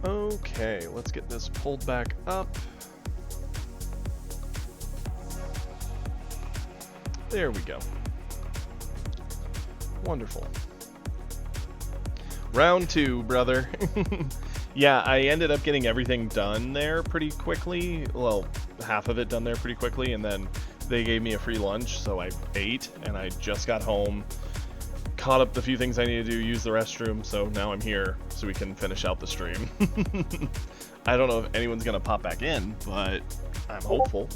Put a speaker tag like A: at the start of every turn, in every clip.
A: Okay, let's get this pulled back up. There we go. Wonderful. Round 2, brother. Yeah, I ended up getting everything done there pretty quickly. Well, half of it done there pretty quickly, and then they gave me a free lunch, so I ate, and I just got home, caught up the few things I need to do, use the restroom, so now I'm here so we can finish out the stream. I don't know if anyone's gonna pop back in, but I'm hopeful.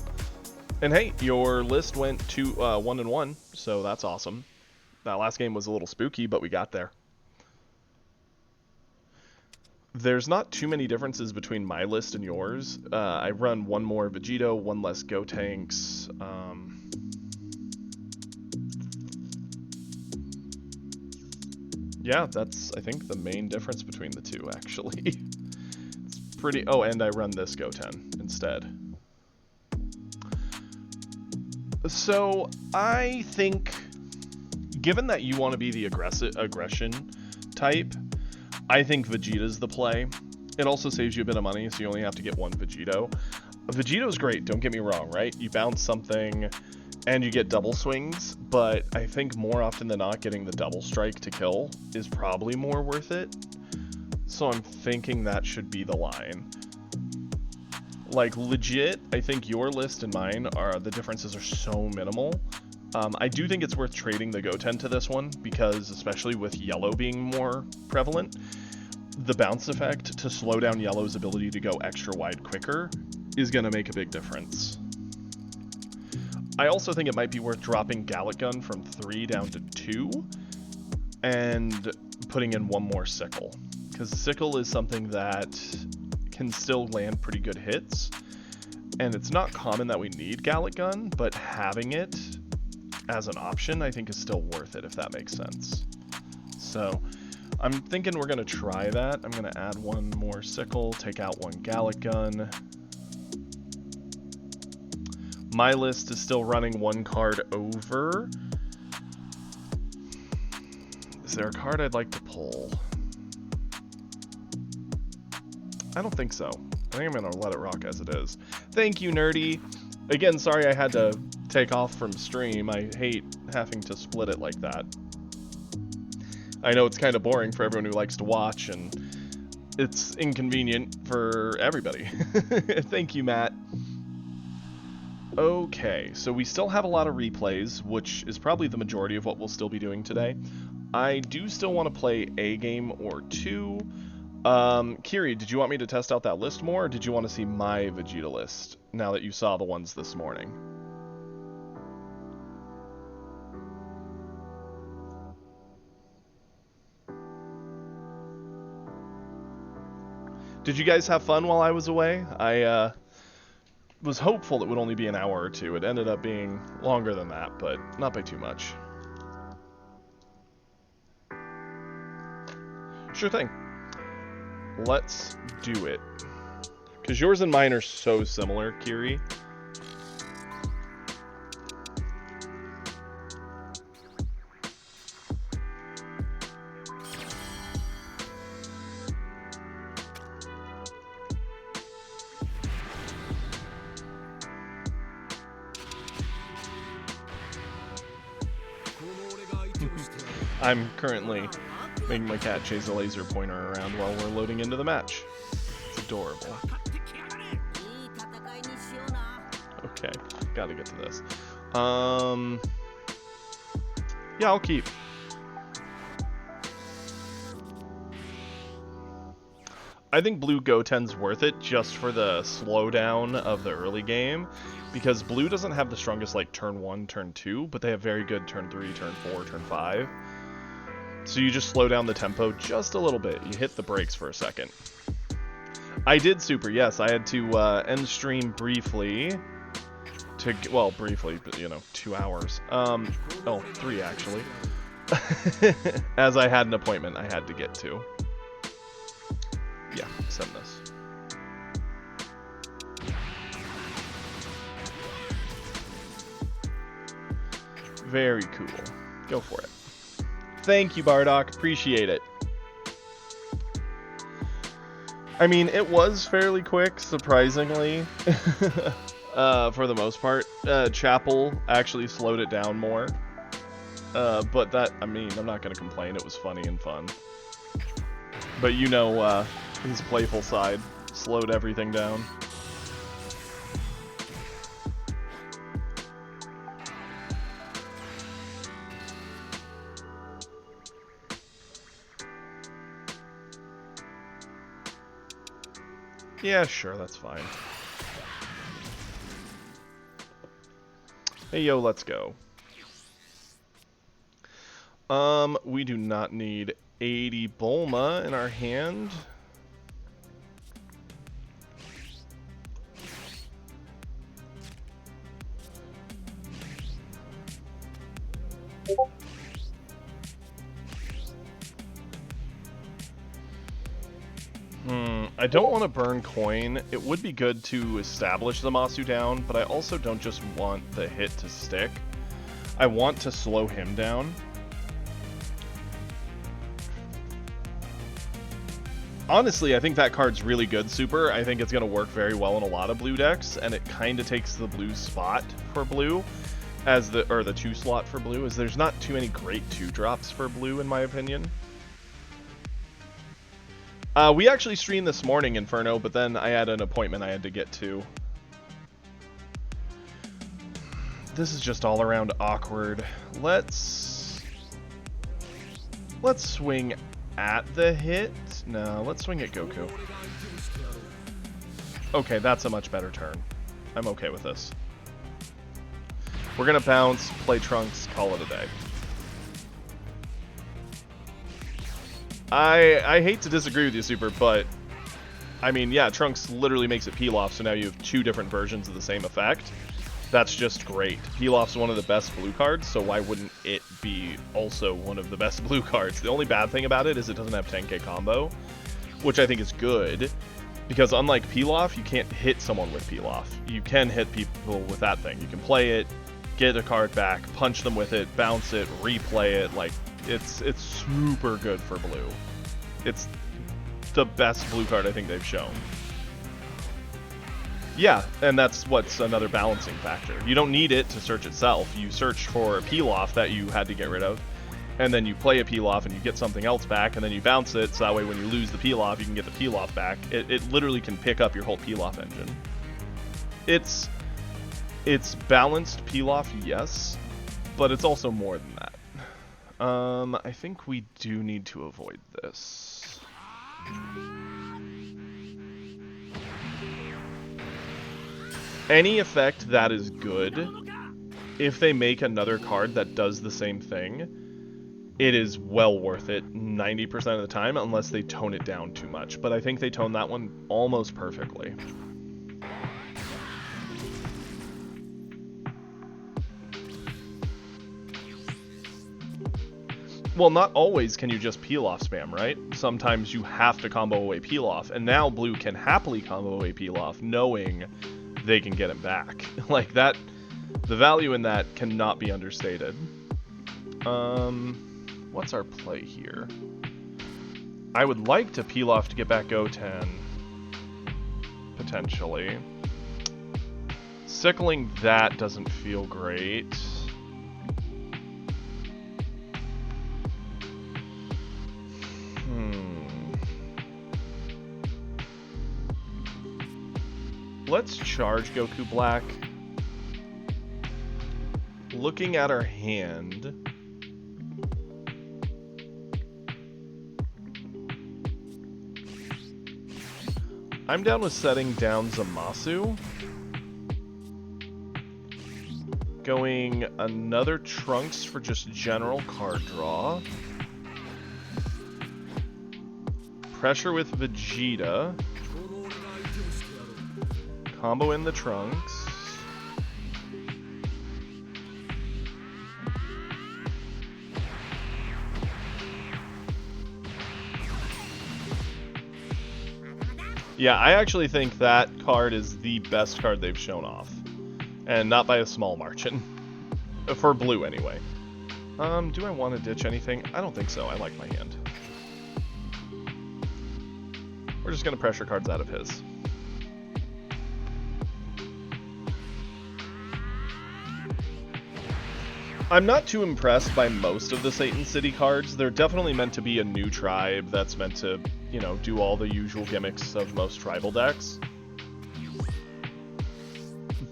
A: And hey, your list went to 1-1, so that's awesome. That last game was a little spooky, but we got there. There's not too many differences between my list and yours. I run one more Vegito, one less Gotenks. Yeah, that's, I think, the main difference between the two, actually. It's pretty... Oh, and I run this Goten instead. So, I think, given that you want to be the aggression type, I think Vegeta's the play. It also saves you a bit of money, so you only have to get one Vegito. Vegito's great, don't get me wrong, right? You bounce something, and you get double swings, but I think more often than not, getting the double strike to kill is probably more worth it. So I'm thinking that should be the line. Like, legit, I think your list and mine are, the differences are so minimal. I do think it's worth trading the Goten to this one, because especially with yellow being more prevalent, the bounce effect to slow down yellow's ability to go extra wide quicker is going to make a big difference. I also think it might be worth dropping Gallic Gun from 3 down to 2, and putting in one more Sickle. Because Sickle is something that can still land pretty good hits, and it's not common that we need Gallic Gun, but having it as an option I think is still worth it, if that makes sense. So I'm thinking we're going to try that. I'm going to add one more Sickle, take out one Gallic Gun. My list is still running one card over. Is there a card I'd like to pull? I don't think so. I think I'm going to let it rock as it is. Thank you, Nerdy. Again, sorry I had to take off from stream. I hate having to split it like that. I know it's kind of boring for everyone who likes to watch, and it's inconvenient for everybody. Thank you, Matt. Okay, so we still have a lot of replays, which is probably the majority of what we'll still be doing today. I do still want to play a game or two. Kiri, did you want me to test out that list more, or did you want to see my Vegeta list, now that you saw the ones this morning? Did you guys have fun while I was away? I was hopeful it would only be an hour or two. It ended up being longer than that, but not by too much. Sure thing. Let's do it. Because yours and mine are so similar, Kiri. I'm currently making my cat chase a laser pointer around while we're loading into the match. It's adorable. Okay, gotta get to this. Yeah, I'll keep. I think Blue Goten's worth it just for the slowdown of the early game, because Blue doesn't have the strongest like turn 1, turn 2, but they have very good turn 3, turn 4, turn 5. So you just slow down the tempo just a little bit. You hit the brakes for a second. I did super, yes. I had to end stream briefly. Well, briefly, but 2 hours. Oh, 3 actually. As I had an appointment I had to get to. Yeah, send this. Very cool. Go for it. Thank you, Bardock. Appreciate it. I mean, it was fairly quick, surprisingly, for the most part. Chapel actually slowed it down more. But that, I mean, I'm not going to complain. It was funny and fun. But you know, his playful side slowed everything down. Yeah, sure, that's fine. Hey, yo, let's go. We do not need 80 Bulma in our hand. I don't want to burn coin. It would be good to establish the Zamasu down, but I also don't just want the hit to stick. I want to slow him down. Honestly, I think that card's really good, Super. I think it's going to work very well in a lot of blue decks, and it kind of takes the blue spot for blue, as the 2 slot for blue, as there's not too many great 2-drops for blue, in my opinion. We actually streamed this morning, Inferno, but then I had an appointment I had to get to. This is just all around awkward. Let's swing at the hit. No, let's swing at Goku. Okay, that's a much better turn. I'm okay with this. We're gonna bounce, play Trunks, call it a day. I hate to disagree with you, Super, but I mean, yeah, Trunks literally makes it Pilaf, so now you have 2 different versions of the same effect. That's just great. Pilaf's one of the best blue cards, so why wouldn't it be also one of the best blue cards? The only bad thing about it is it doesn't have 10k combo, which I think is good, because unlike Pilaf, you can't hit someone with Pilaf. You can hit people with that thing. You can play it, get a card back, punch them with it, bounce it, replay it, like, it's super good for blue. It's the best blue card I think they've shown. Yeah, and that's what's another balancing factor. You don't need it to search itself. You search for a Pilaf that you had to get rid of, and then you play a Pilaf and you get something else back, and then you bounce it, so that way when you lose the Pilaf, you can get the Pilaf back. It literally can pick up your whole Pilaf engine. It's balanced Pilaf, yes, but it's also more than that. I think we do need to avoid this. Any effect that is good, if they make another card that does the same thing, it is well worth it 90% of the time, unless they tone it down too much. But I think they tone that one almost perfectly. Well, not always can you just Pilaf spam, right? Sometimes you have to combo away Pilaf, and now blue can happily combo away Pilaf, knowing they can get him back. Like that, the value in that cannot be understated. What's our play here? I would like to Pilaf to get back Goten, potentially. Sickling that doesn't feel great. Let's charge Goku Black. Looking at our hand, I'm down with setting down Zamasu. Going another Trunks for just general card draw. Pressure with Vegeta. Combo in the Trunks. Yeah, I actually think that card is the best card they've shown off. And not by a small margin. For blue, anyway. Do I want to ditch anything? I don't think so. I like my hand. We're just going to pressure cards out of his. I'm not too impressed by most of the Satan City cards. They're definitely meant to be a new tribe that's meant to, you know, do all the usual gimmicks of most tribal decks.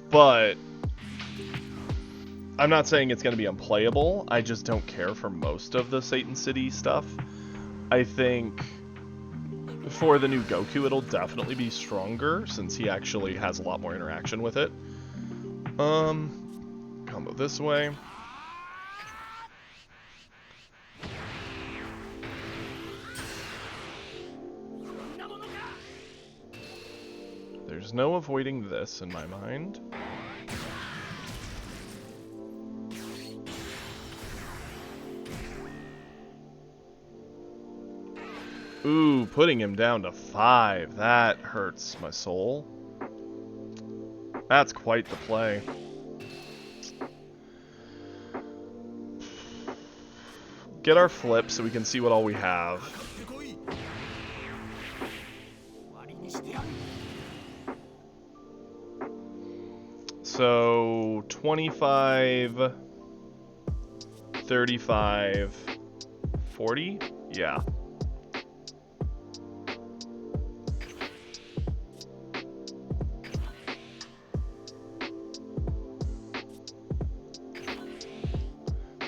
A: But I'm not saying it's going to be unplayable. I just don't care for most of the Satan City stuff. I think for the new Goku, it'll definitely be stronger since he actually has a lot more interaction with it. Combo this way. There's no avoiding this in my mind. Ooh, putting him down to 5. That hurts my soul. That's quite the play. Get our flip so we can see what all we have. So 25, 35, 40? Yeah.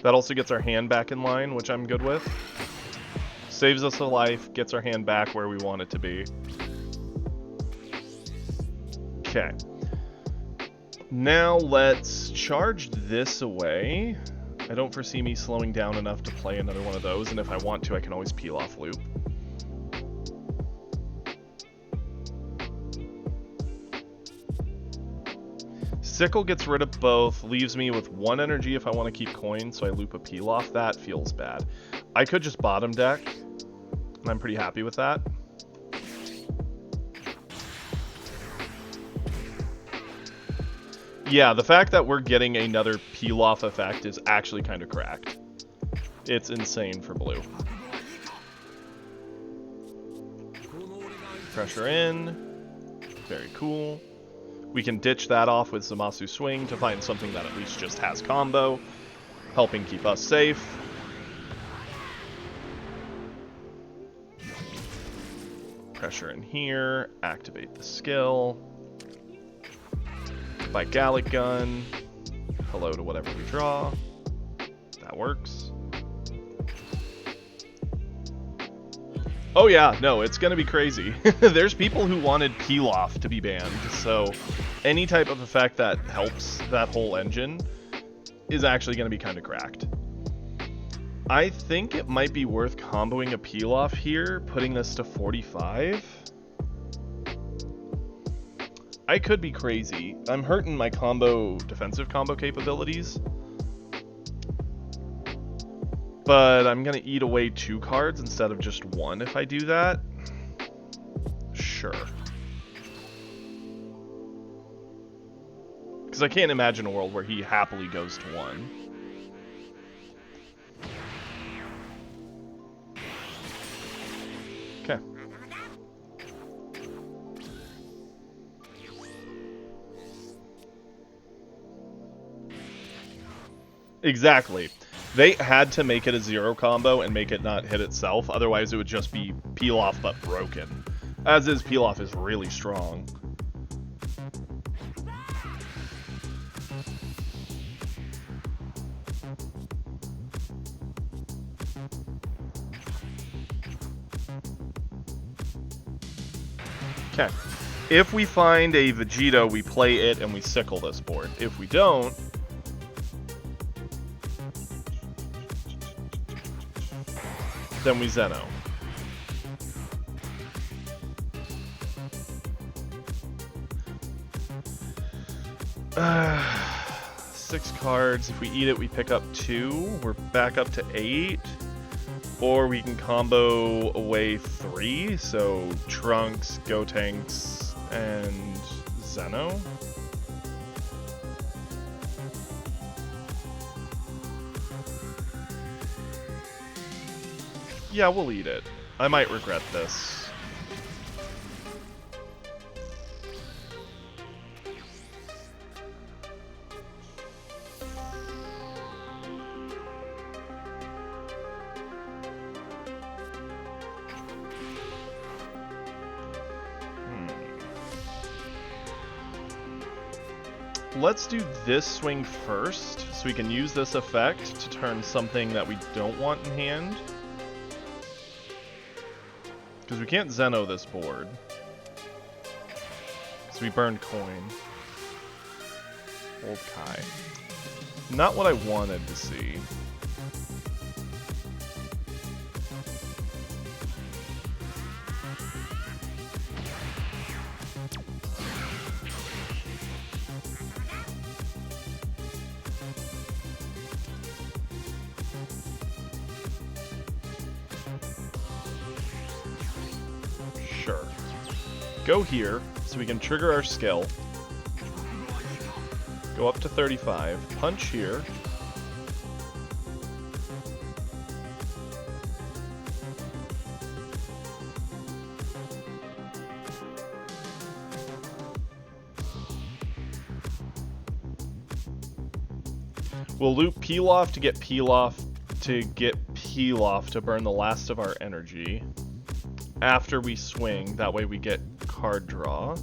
A: That also gets our hand back in line, which I'm good with. Saves us a life, gets our hand back where we want it to be. Okay. Now let's charge this away. I don't foresee me slowing down enough to play another one of those, and if I want to, I can always peel off loop. Sickle gets rid of both, leaves me with 1 energy if I want to keep coins, so I loop a peel off. That feels bad. I could just bottom deck, and I'm pretty happy with that. Yeah, the fact that we're getting another peel off effect is actually kind of cracked. It's insane for blue. Pressure in. Very cool. We can ditch that off with Zamasu Swing to find something that at least just has combo, helping keep us safe. Pressure in here, activate the skill. By Gallic Gun, hello to whatever we draw. That works. Oh yeah, no, it's gonna be crazy. There's people who wanted peel off to be banned, so any type of effect that helps that whole engine is actually gonna be kind of cracked. I think it might be worth comboing a peel off here, putting this to 45. I could be crazy. I'm hurting my defensive combo capabilities. But I'm gonna eat away 2 cards instead of just 1 if I do that. Sure. Because I can't imagine a world where he happily goes to 1. Okay. Exactly. They had to make it a 0 combo and make it not hit itself, otherwise it would just be peel off but broken. As is, peel off is really strong. Okay. If we find a Vegeta, we play it and we sickle this board. If we don't, then we Zeno. Six cards. If we eat it, we pick up 2. We're back up to 8. Or we can combo away 3. So Trunks, Gotenks, and Zeno. Yeah, we'll eat it. I might regret this. let's do this swing first, so we can use this effect to turn something that we don't want in hand. Because we can't Zeno this board. So we burned coin. Old Kai. Not what I wanted to see. Sure. Go here, so we can trigger our skill. Go up to 35. Punch here. We'll loop Peel-Off to get Peel-Off to burn the last of our energy. After we swing, that way we get card draw.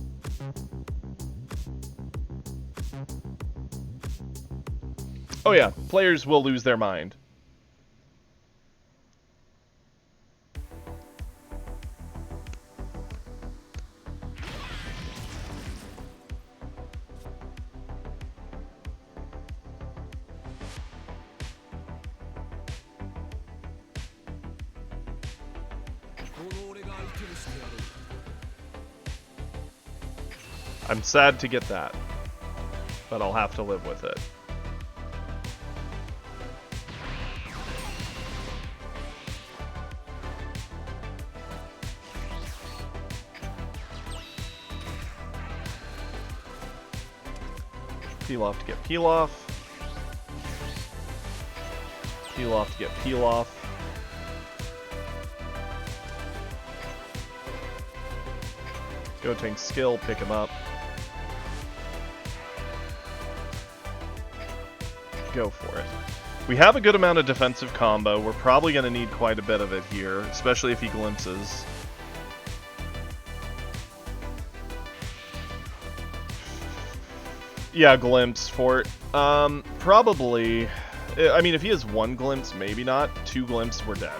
A: Oh yeah, players will lose their mind. I'm sad to get that, but I'll have to live with it. Peel-Off to get Peel-Off. Peel-Off to get Peel-Off. Gotenks skill, pick him up. Go for it. We have a good amount of defensive combo. We're probably going to need quite a bit of it here, especially if he glimpses. Yeah, glimpse fort. Probably. I mean, if he has one glimpse, maybe not. 2 glimpses, we're dead.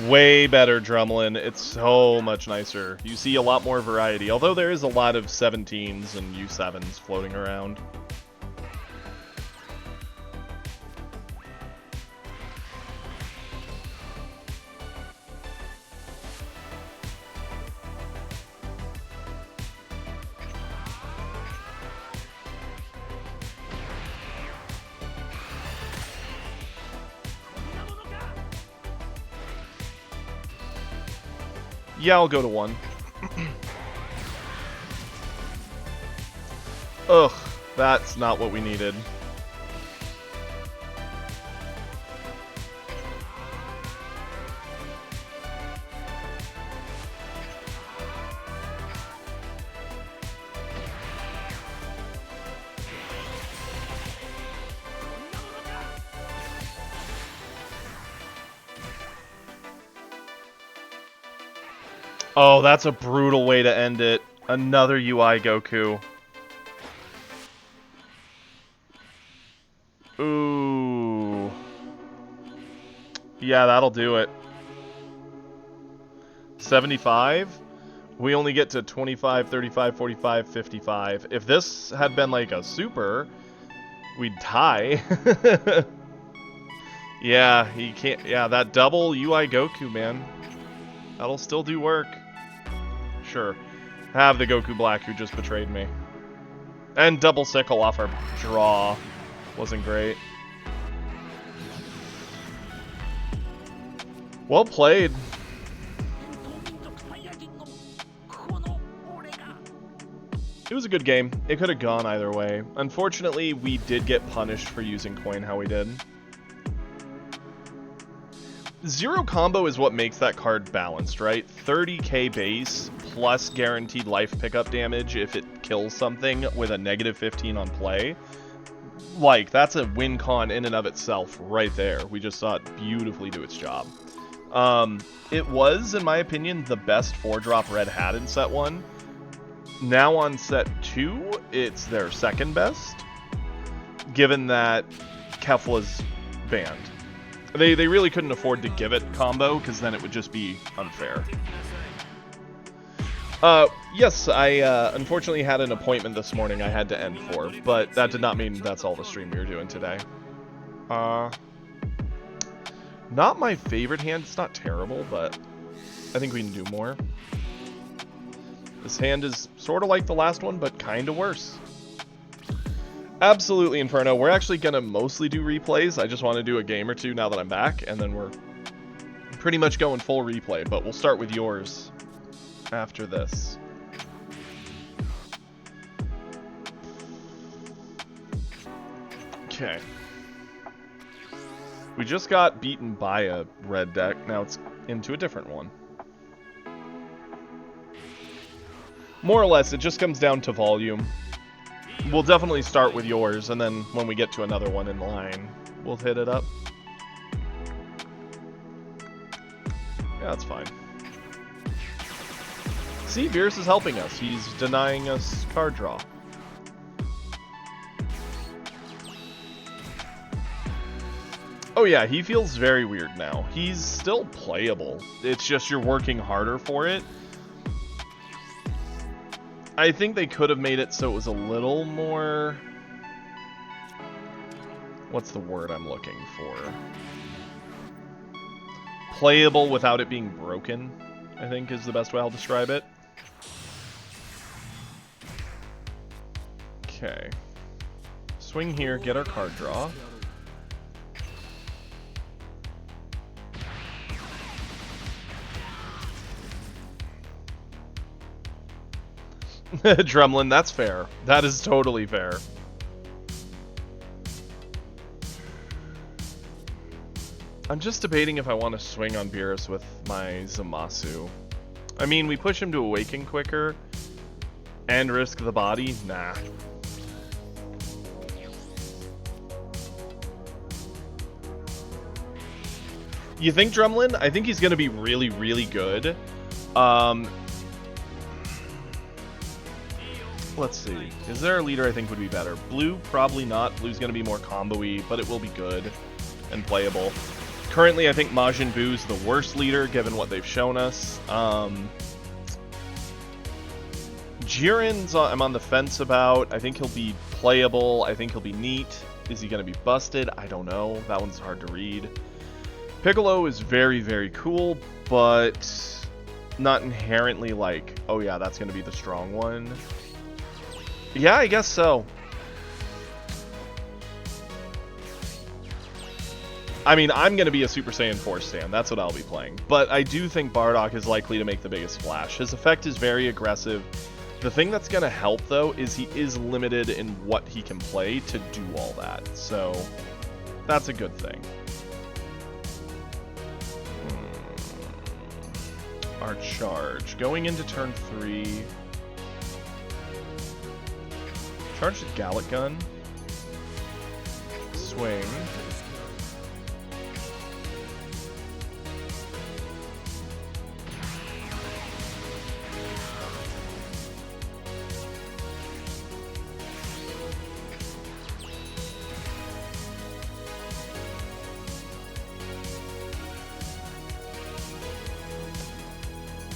A: Way better, Drumlin. It's so much nicer. You see a lot more variety, although there is a lot of 17s and U7s floating around. Yeah, I'll go to 1. Ugh, that's not what we needed. Oh, that's a brutal way to end it. Another UI Goku. Ooh. Yeah, that'll do it. 75? We only get to 25, 35, 45, 55. If this had been like a super, we'd tie. Yeah, he can't. Yeah, that double UI Goku, man. That'll still do work. Sure. Have the Goku Black who just betrayed me. And double sickle off our draw. Wasn't great. Well played. It was a good game. It could have gone either way. Unfortunately, we did get punished for using coin how we did. Zero combo is what makes that card balanced, right? 30k base plus guaranteed life pickup damage if it kills something with a -15 on play. like, that's a win con in and of itself right there. We just saw it beautifully do its job. It was, in my opinion, the best 4-drop Red had in set 1. Now on set 2, it's their second best, given that Kefla's banned. They really couldn't afford to give it combo, because then it would just be unfair. Yes, I unfortunately had an appointment this morning I had to end for, but that did not mean that's all the stream we were doing today. Not my favorite hand. It's not terrible, but I think we can do more. This hand is sort of like the last one, but kind of worse. Absolutely, Inferno. We're actually going to mostly do replays. I just want to do a game or two now that I'm back, and then we're pretty much going full replay, but we'll start with yours after this. Okay. We just got beaten by a red deck. Now it's into a different one. More or less, it just comes down to volume. We'll definitely start with yours, and then when we get to another one in line, we'll hit it up. Yeah, that's fine. See, Beerus is helping us. He's denying us card draw. Oh yeah, he feels very weird now. He's still playable. It's just you're working harder for it. I think they could have made it so it was a little more... What's the word I'm looking for? Playable without it being broken, I think is the best way I'll describe it. Okay. Swing here, get our card draw. Drumlin, that's fair. That is totally fair. I'm just debating if I want to swing on Beerus with my Zamasu. I mean, we push him to awaken quicker and risk the body. Nah. You think Drumlin? I think he's going to be really, really good. Let's see. Is there a leader I think would be better? Blue? Probably not. Blue's going to be more combo-y, but it will be good and playable. Currently, I think Majin Buu's the worst leader, given what they've shown us. Jiren's I'm on the fence about. I think he'll be playable. I think he'll be neat. Is he going to be busted? I don't know. That one's hard to read. Piccolo is very, very cool, but not inherently like, oh yeah, that's going to be the strong one. Yeah, I guess so. I mean, I'm going to be a Super Saiyan 4 stan. That's what I'll be playing. But I do think Bardock is likely to make the biggest splash. His effect is very aggressive. The thing that's going to help, though, is he is limited in what he can play to do all that. So, that's a good thing. Our charge. Going into turn 3... Charge the Gallic Gun. Swing.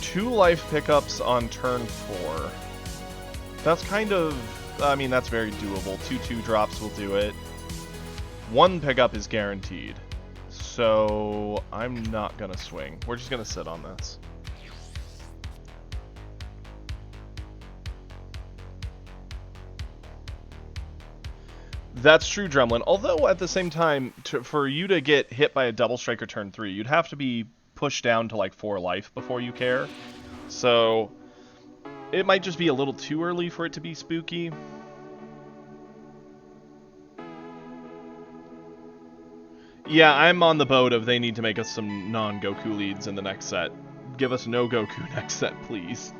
A: Two life pickups on turn 4. That's kind of... I mean, that's very doable. 2/2 drops will do it. One pickup is guaranteed. So, I'm not going to swing. We're just going to sit on this. That's true, Drumlin. Although, at the same time, for you to get hit by a double striker turn 3, you'd have to be pushed down to like 4 life before you care. So... it might just be a little too early for it to be spooky. Yeah, I'm on the boat of they need to make us some non-Goku leads in the next set. Give us no Goku next set, please.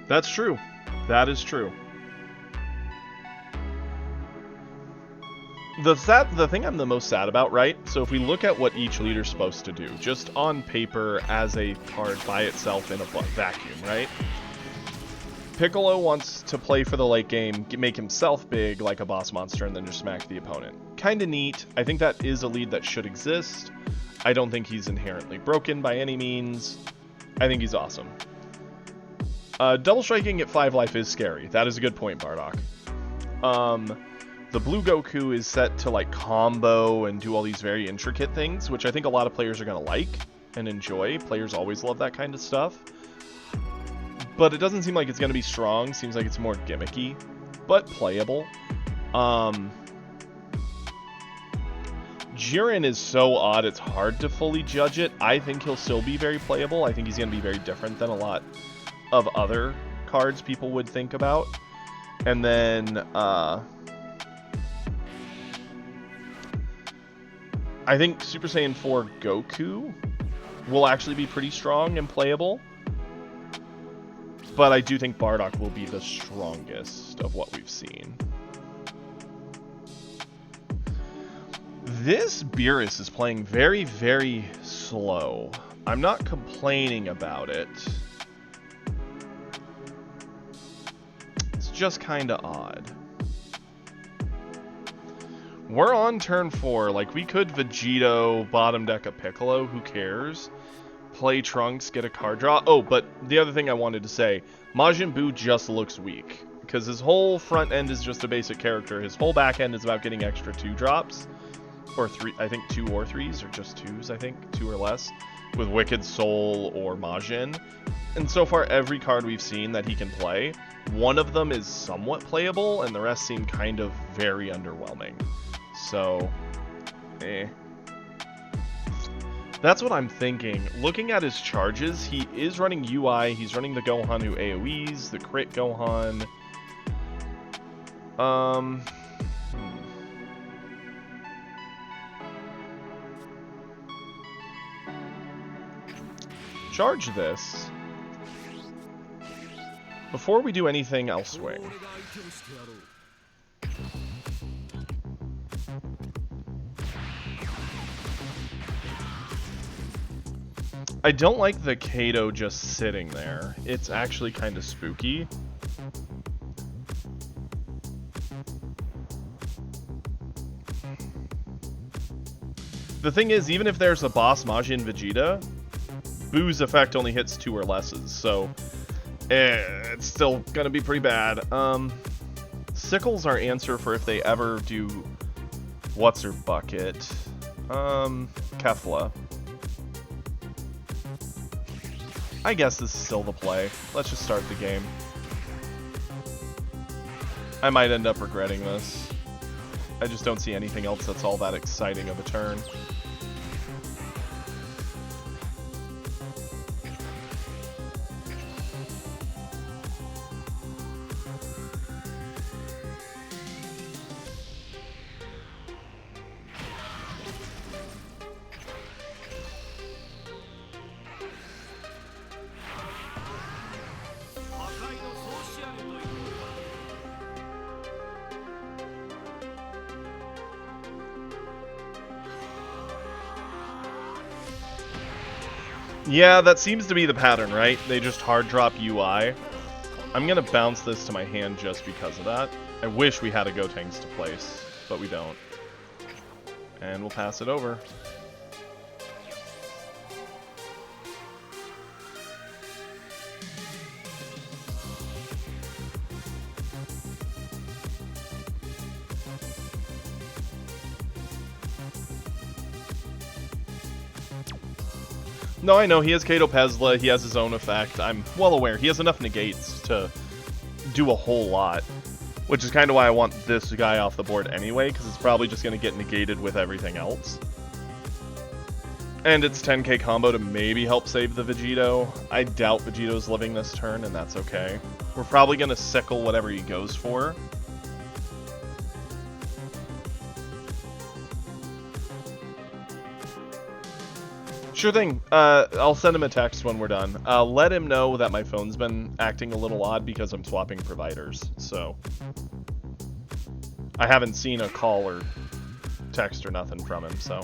A: That's true. That is true. The thing I'm the most sad about, right? So if we look at what each leader's supposed to do, just on paper as a card by itself in a vacuum, right? Piccolo wants to play for the late game, make himself big like a boss monster, and then just smack the opponent. Kinda neat. I think that is a lead that should exist. I don't think he's inherently broken by any means. I think he's awesome. Double striking at 5 life is scary. That is a good point, Bardock. The blue Goku is set to like combo and do all these very intricate things, which I think a lot of players are going to like and enjoy. Players always love that kind of stuff. But it doesn't seem like it's going to be strong. Seems like it's more gimmicky, but playable. Jiren is so odd, it's hard to fully judge it. I think he'll still be very playable. I think he's going to be very different than a lot of other cards people would think about. And then, I think Super Saiyan 4 Goku will actually be pretty strong and playable. But I do think Bardock will be the strongest of what we've seen. This Beerus is playing very, very slow. I'm not complaining about it. It's just kind of odd. We're on turn 4. Like, we could Vegito, bottom deck a Piccolo. Who cares? Play Trunks, get a card draw. Oh, but the other thing I wanted to say, Majin Buu just looks weak. Because his whole front end is just a basic character. His whole back end is about getting extra 2-drops. Or 3, I think 2 or 3s, or just 2s, I think. 2 or less. With Wicked Soul or Majin. And so far, every card we've seen that he can play, one of them is somewhat playable, and the rest seem kind of very underwhelming. So, That's what I'm thinking. Looking at his charges, he is running UI, he's running the Gohan who AoEs, the crit Gohan. Charge this. Before we do anything elsewhere. I don't like the Kato just sitting there. It's actually kind of spooky. The thing is, even if there's a boss Majin Vegeta, Buu's effect only hits 2 or lesses, so it's still gonna be pretty bad. Sickle's our answer for if they ever do what's her bucket. Kefla. I guess this is still the play. Let's just start the game. I might end up regretting this. I just don't see anything else that's all that exciting of a turn. Yeah, that seems to be the pattern, right? They just hard drop UI. I'm gonna bounce this to my hand just because of that. I wish we had a Gotenks to place, but we don't. And we'll pass it over. No, I know, he has Kato Pezla, he has his own effect. I'm well aware. He has enough negates to do a whole lot. Which is kind of why I want this guy off the board anyway, because it's probably just going to get negated with everything else. And it's 10k combo to maybe help save the Vegito. I doubt Vegito's living this turn, and that's okay. We're probably going to sickle whatever he goes for. Sure thing. I'll send him a text when we're done. Let him know that my phone's been acting a little odd because I'm swapping providers, so I haven't seen a call or text or nothing from him, so.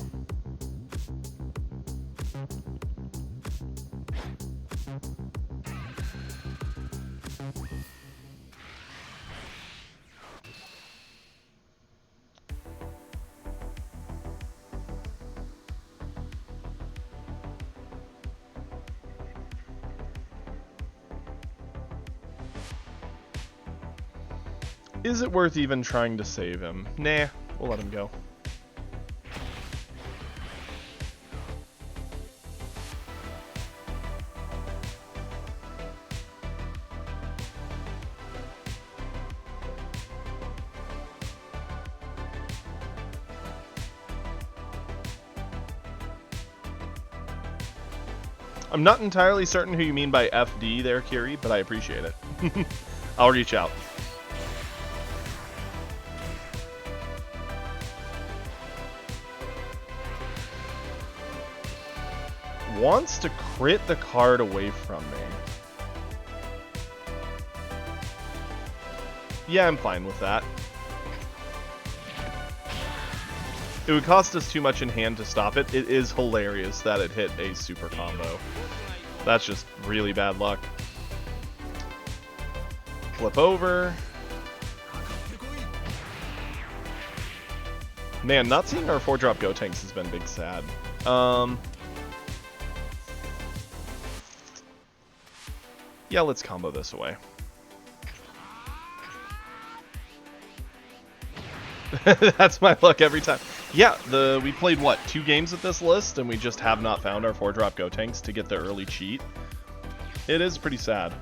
A: Is it worth even trying to save him? Nah, we'll let him go. I'm not entirely certain who you mean by FD there, Kiri, but I appreciate it. I'll reach out. Wants to crit the card away from me. Yeah, I'm fine with that. It would cost us too much in hand to stop it. It is hilarious that it hit a super combo. That's just really bad luck. Flip over. Man, not seeing our 4-drop Gotenks has been big sad. Yeah, let's combo this away. That's my luck every time. Yeah, we played, what, 2 games with this list, and we just have not found our 4-drop Gotenks to get the early cheat. It is pretty sad.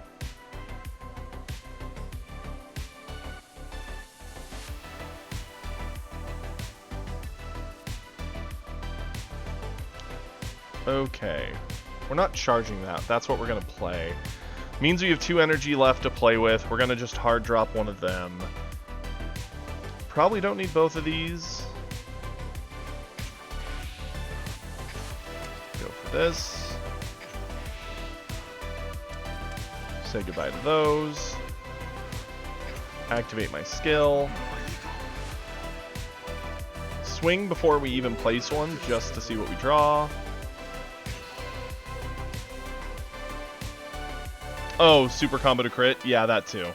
A: Okay. We're not charging that. That's what we're going to play. Means we have 2 energy left to play with. We're going to just hard drop one of them. Probably don't need both of these. Go for this. Say goodbye to those. Activate my skill. Swing before we even place one, just to see what we draw. Oh, super combo to crit? Yeah, that too.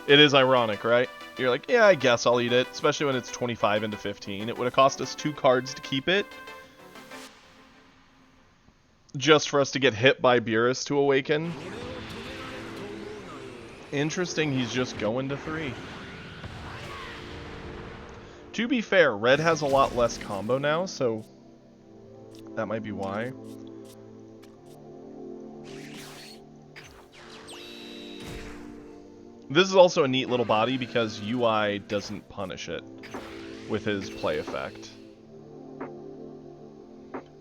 A: It is ironic, right? You're like, yeah, I guess I'll eat it, especially when it's 25 into 15. It would have cost us 2 cards to keep it. Just for us to get hit by Beerus to awaken. Interesting, he's just going to 3. To be fair, Red has a lot less combo now, so that might be why. This is also a neat little body because UI doesn't punish it with his play effect.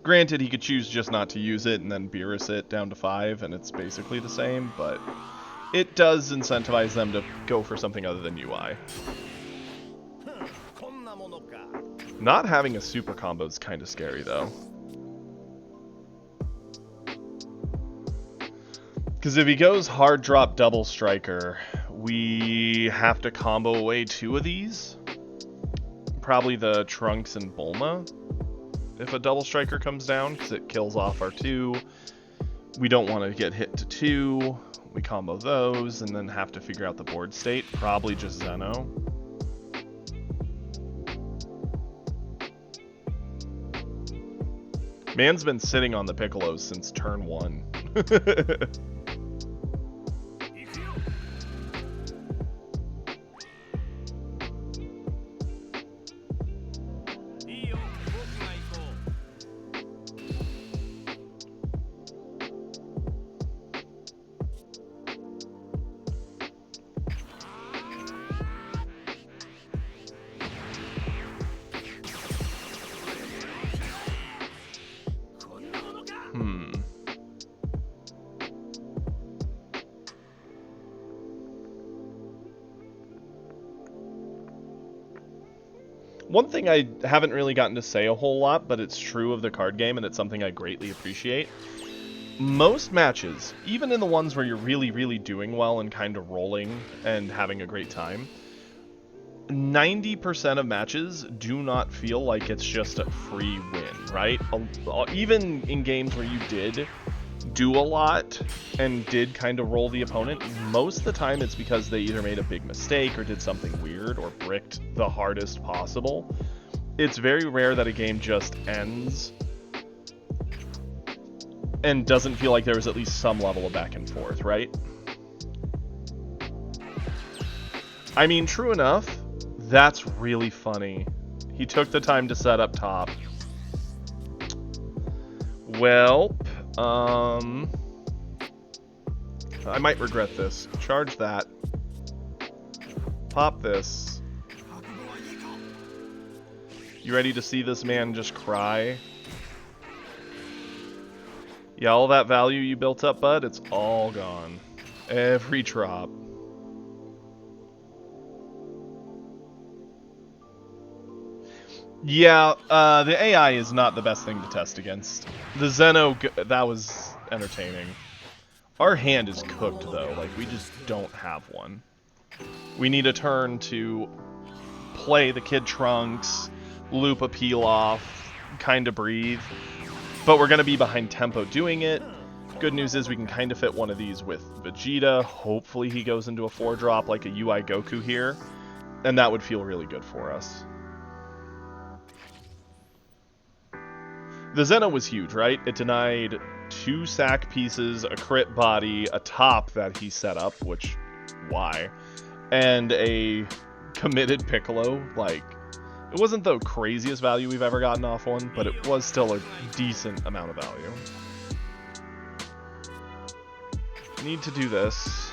A: Granted, he could choose just not to use it and then Beerus it down to 5, and it's basically the same, but it does incentivize them to go for something other than UI. Not having a super combo is kind of scary, though. Because if he goes hard drop double striker, we have to combo away 2 of these. Probably the Trunks and Bulma. If a double striker comes down, because it kills off our 2. We don't want to get hit to 2. We combo those, and then have to figure out the board state. Probably just Zeno. Man's been sitting on the Piccolos since turn 1. One thing I haven't really gotten to say a whole lot, but it's true of the card game, and it's something I greatly appreciate. Most matches, even in the ones where you're really, really doing well and kind of rolling and having a great time, 90% of matches do not feel like it's just a free win, right? Even in games where you did do a lot and did kind of roll the opponent, most of the time it's because they either made a big mistake or did something weird or bricked the hardest possible. It's very rare that a game just ends and doesn't feel like there was at least some level of back and forth, right? I mean, true enough, that's really funny. He took the time to set up top. Well, I might regret this. Charge that. Pop this. You ready to see this man just cry? Yeah, all that value you built up, bud, it's all gone. Every drop. Yeah, the AI is not the best thing to test against. The Zeno, that was entertaining. Our hand is cooked, though. Like, we just don't have one. We need a turn to play the Kid Trunks, loop a peel off, kind of breathe. But we're going to be behind tempo doing it. Good news is we can kind of fit one of these with Vegeta. Hopefully he goes into a 4-drop like a UI Goku here. And that would feel really good for us. The Zeno was huge, right? It denied 2 sack pieces, a crit body, a top that he set up, which, why? And a committed Piccolo. Like, it wasn't the craziest value we've ever gotten off one, but it was still a decent amount of value. Need to do this.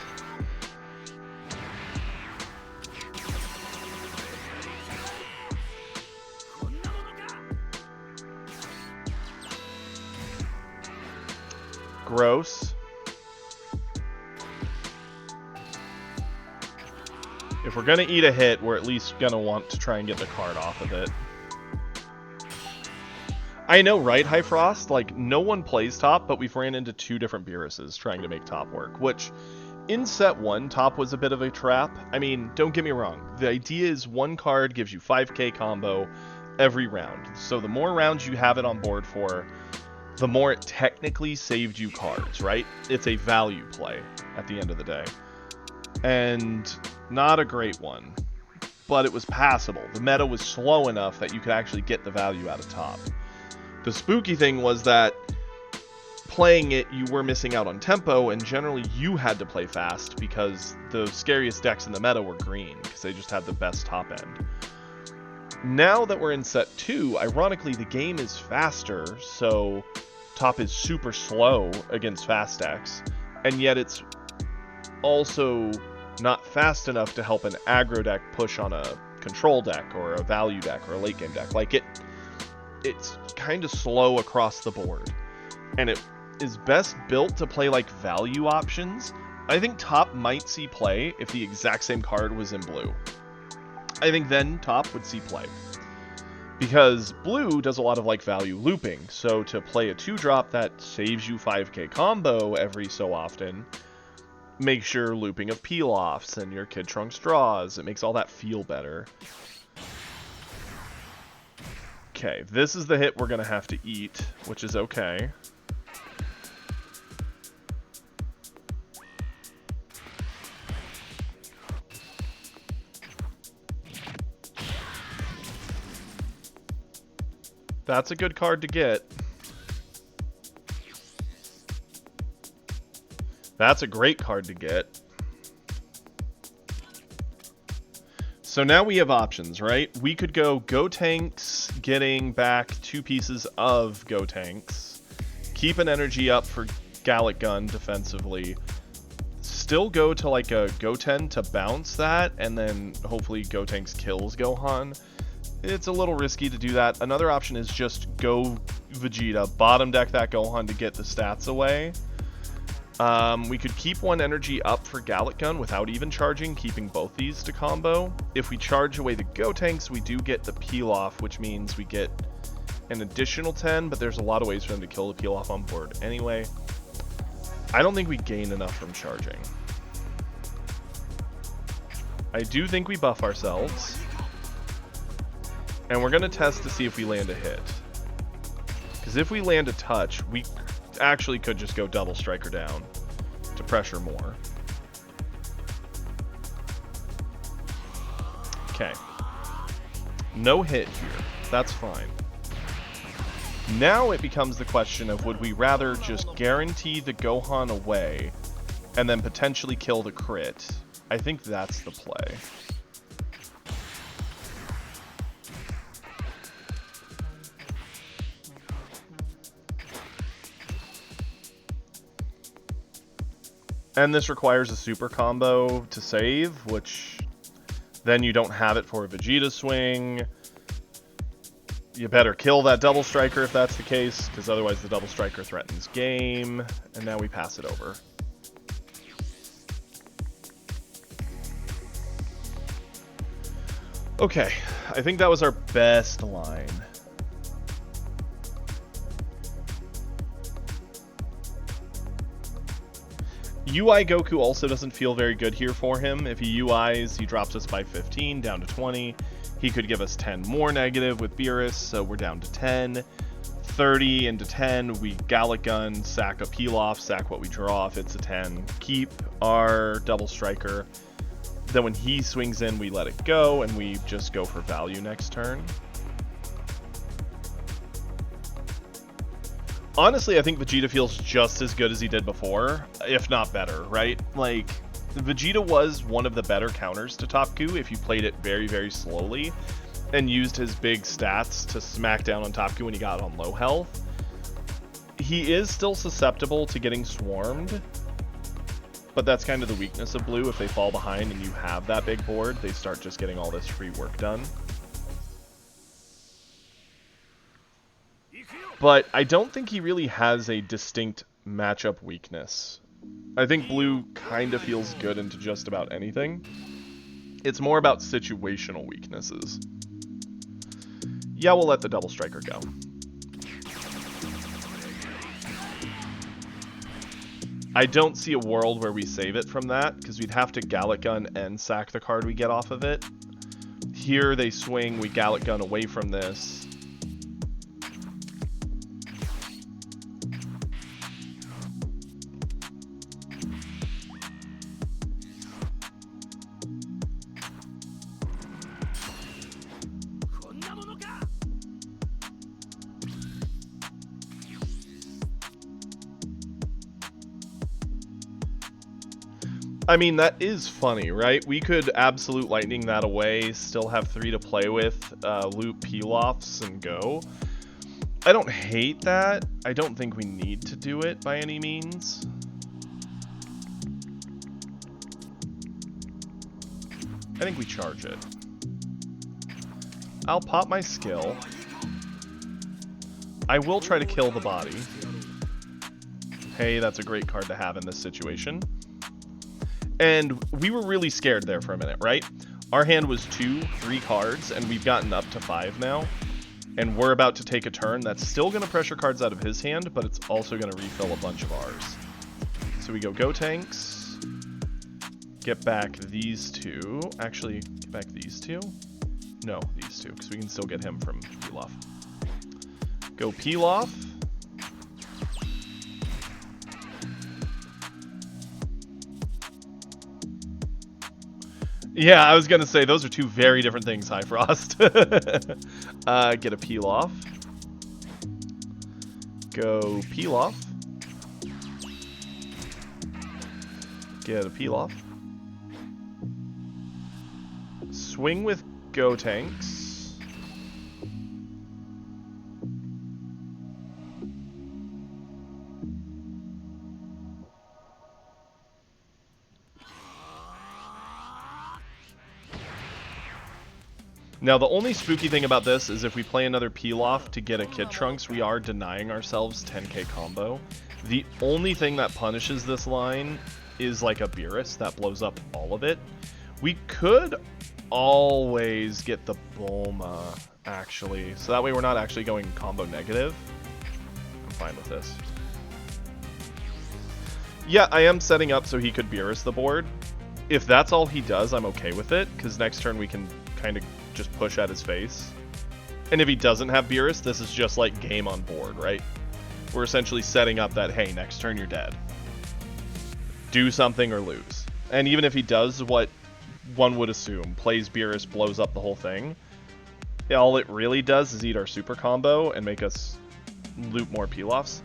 A: Gross. If we're gonna eat a hit, we're at least gonna want to try and get the card off of it. I know, right, High Frost? Like, no one plays top, but we've ran into 2 different Beeruses trying to make top work, which, in set 1, top was a bit of a trap. I mean, don't get me wrong. The idea is 1 card gives you 5k combo every round. So the more rounds you have it on board for, the more it technically saved you cards, right? It's a value play at the end of the day. And not a great one, but it was passable. The meta was slow enough that you could actually get the value out of top. The spooky thing was that playing it, you were missing out on tempo, and generally you had to play fast because the scariest decks in the meta were green, because they just had the best top end. Now that we're in set 2, ironically the game is faster, so top is super slow against fast decks, and yet it's also not fast enough to help an aggro deck push on a control deck or a value deck or a late game deck. Like, it's kind of slow across the board, and it is best built to play like value options. I think top might see play if the exact same card was in blue. I think then top would see play, because blue does a lot of like value looping. So to play a 2-drop that saves you 5k combo every so often makes your looping of peel-offs and your Kid Trunks draws. It makes all that feel better. Okay, this is the hit we're going to have to eat, which is okay. That's a good card to get. That's a great card to get. So now we have options, right? We could go Gotenks, getting back 2 pieces of Gotenks, keep an energy up for Gallic Gun defensively, still go to like a Goten to bounce that, and then hopefully Gotenks kills Gohan. It's a little risky to do that. Another option is just go Vegeta, bottom deck that Gohan to get the stats away. We could keep 1 energy up for Gallic Gun without even charging, keeping both these to combo. If we charge away the Gotenks, we do get the peel off, which means we get an additional 10, but there's a lot of ways for them to kill the peel off on board anyway. I don't think we gain enough from charging. I do think we buff ourselves. And we're going to test to see if we land a hit. Because if we land a touch, we actually could just go double striker down to pressure more. Okay. No hit here. That's fine. Now it becomes the question of, would we rather just guarantee the Gohan away and then potentially kill the crit? I think that's the play. And this requires a super combo to save, which then you don't have it for a Vegeta swing. You better kill that double striker if that's the case, because otherwise the double striker threatens game. And now we pass it over. Okay, I think that was our best line. UI Goku also doesn't feel very good here for him. If he UIs, he drops us by 15 down to 20. He could give us 10 more negative with Beerus, so we're down to 10. 30 into 10, we Gallic Gun, sack a Pilaf, sack what we draw if it's a 10. Keep our double striker. Then when he swings in, we let it go, and we just go for value next turn. Honestly, I think Vegeta feels just as good as he did before, if not better, right? Like, Vegeta was one of the better counters to Topku if you played it very, very slowly and used his big stats to smack down on Topku when he got on low health. He is still susceptible to getting swarmed, but that's kind of the weakness of Blue. If they fall behind and you have that big board, they start just getting all this free work done. But I don't think he really has a distinct matchup weakness. I think Blue kind of feels good into just about anything. It's more about situational weaknesses. Yeah, we'll let the double striker go. I don't see a world where we save it from that, because we'd have to Gallic Gun and sack the card we get off of it. Here they swing, we Gallic Gun away from this. I mean, that is funny, right? We could Absolute Lightning that away, still have 3 to play with, loop Pilafs, and go. I don't hate that. I don't think we need to do it by any means. I think we charge it. I'll pop my skill. I will try to kill the body. Hey, that's a great card to have in this situation. And we were really scared there for a minute, right? Our hand was 2, 3 cards, and we've gotten up to 5 now. And we're about to take a turn that's still going to pressure cards out of his hand, but it's also going to refill a bunch of ours. So we go Gotenks. Get back these 2. Actually, get back these 2. No, these 2, because we can still get him from Pilaf. Go Pilaf. Yeah, I was going to say, those are 2 very different things, High Frost. Get a Pilaf. Go Pilaf. Get a Pilaf. Swing with Gotenks. Now, the only spooky thing about this is if we play another Pilaf to get a Kid Trunks, we are denying ourselves 10k combo. The only thing that punishes this line is like a Beerus that blows up all of it. We could always get the Bulma, actually. So that way we're not actually going combo negative. I'm fine with this. Yeah, I am setting up so he could Beerus the board. If that's all he does, I'm okay with it, because next turn we can kind of just push at his face. And if he doesn't have Beerus, this is just like game on board, right? We're essentially setting up that, hey, next turn you're dead. Do something or lose. And even if he does what one would assume, plays Beerus, blows up the whole thing, all it really does is eat our super combo and make us loot more Pilafs.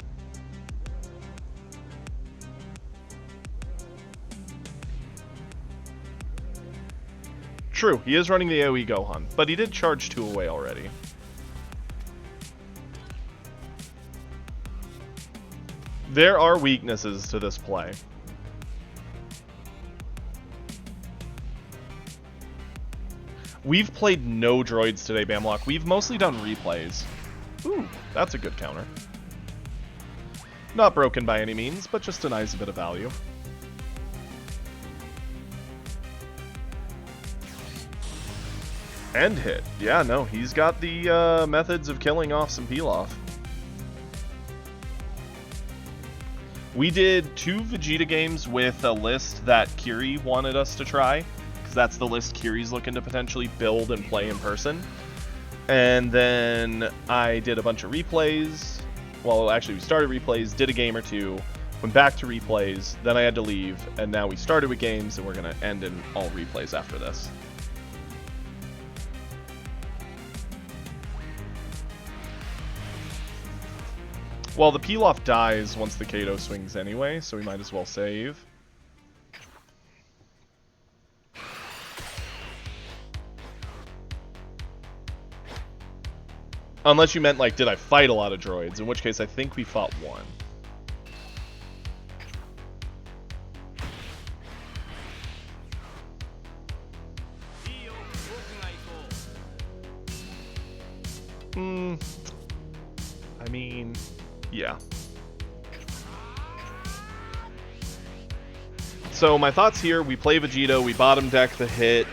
A: True, he is running the AoE Gohan, but he did charge 2 away already. There are weaknesses to this play. We've played no droids today, Bamlock. We've mostly done replays. Ooh, that's a good counter. Not broken by any means, but just a nice bit of value. End hit. Yeah, no, he's got the methods of killing off some Pilaf. We did 2 Vegeta games with a list that Kiri wanted us to try, because that's the list Kiri's looking to potentially build and play in person. And then I did a bunch of replays. Well, actually, we started replays, did a game or 2, went back to replays, then I had to leave, and now we started with games, and we're going to end in all replays after this. Well, the Pilaf dies once the Kato swings anyway, so we might as well save. Unless you meant, like, did I fight a lot of droids? In which case, I think we fought 1. I mean, yeah. So my thoughts here, we play Vegito, we bottom deck the hit.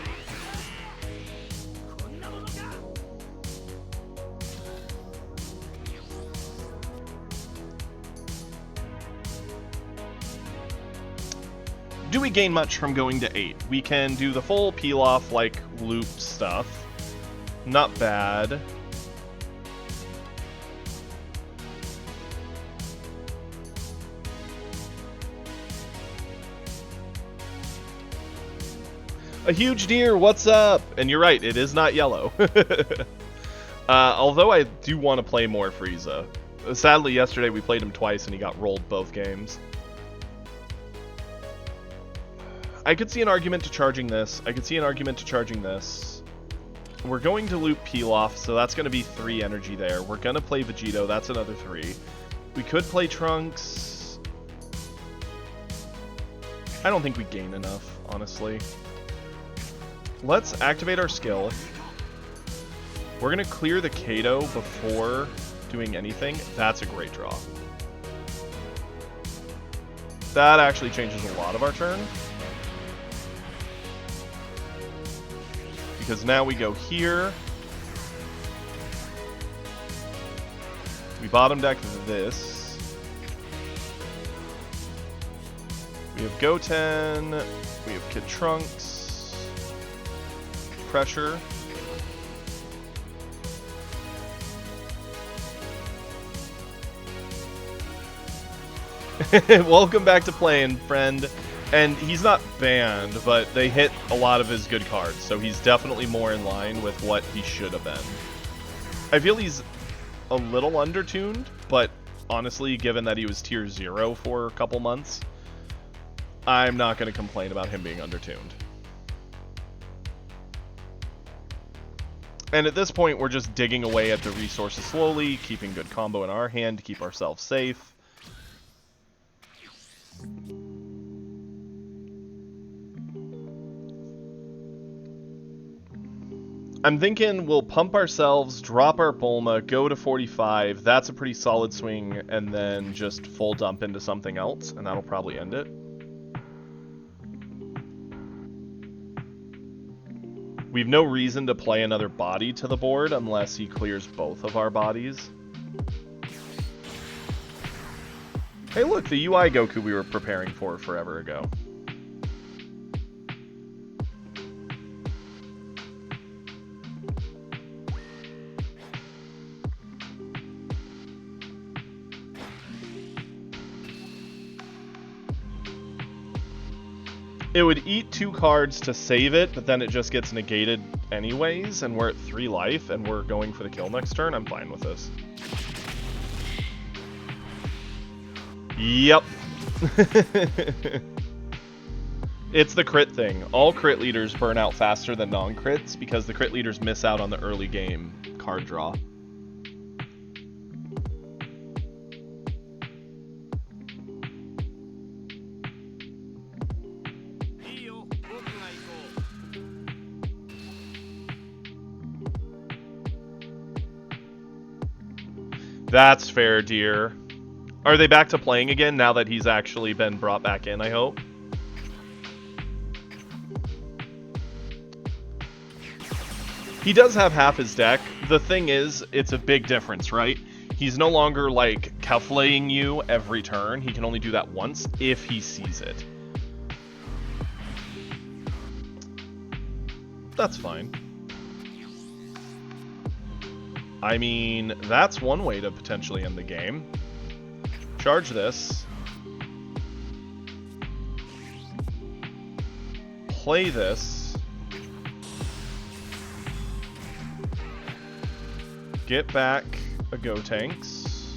A: Do we gain much from going to 8? We can do the full peel-off, like, loop stuff. Not bad. A huge deer, what's up? And you're right, it is not yellow. Although I do want to play more Frieza. Sadly, yesterday we played him twice and he got rolled both games. I could see an argument to charging this. I could see an argument to charging this. We're going to loop Pilaf, so that's going to be 3 energy there. We're going to play Vegito, that's another 3. We could play Trunks. I don't think we gain enough, honestly. Let's activate our skill. We're going to clear the Kato before doing anything. That's a great draw. That actually changes a lot of our turn. Because now we go here. We bottom deck this. We have Goten. We have Kid Trunks. Pressure. Welcome back to playing, friend. And he's not banned, but they hit a lot of his good cards, so he's definitely more in line with what he should have been. I feel he's a little undertuned, but honestly, given that he was tier 0 for a couple months, I'm not going to complain about him being undertuned. And at this point, we're just digging away at the resources slowly, keeping good combo in our hand to keep ourselves safe. I'm thinking we'll pump ourselves, drop our Bulma, go to 45. That's a pretty solid swing, and then just full dump into something else, and that'll probably end it. We've no reason to play another body to the board unless he clears both of our bodies. Hey look, the UI Goku we were preparing for forever ago. It would eat 2 cards to save it, but then it just gets negated anyways, and we're at 3 life, and we're going for the kill next turn. I'm fine with this. Yep. It's the crit thing. All crit leaders burn out faster than non-crits because the crit leaders miss out on the early game card draw. That's fair, dear. Are they back to playing again now that he's actually been brought back in, I hope? He does have half his deck. The thing is, it's a big difference, right? He's no longer, like, Keflaying you every turn. He can only do that once if he sees it. That's fine. I mean, that's one way to potentially end the game. Charge this. Play this. Get back a Gotenks.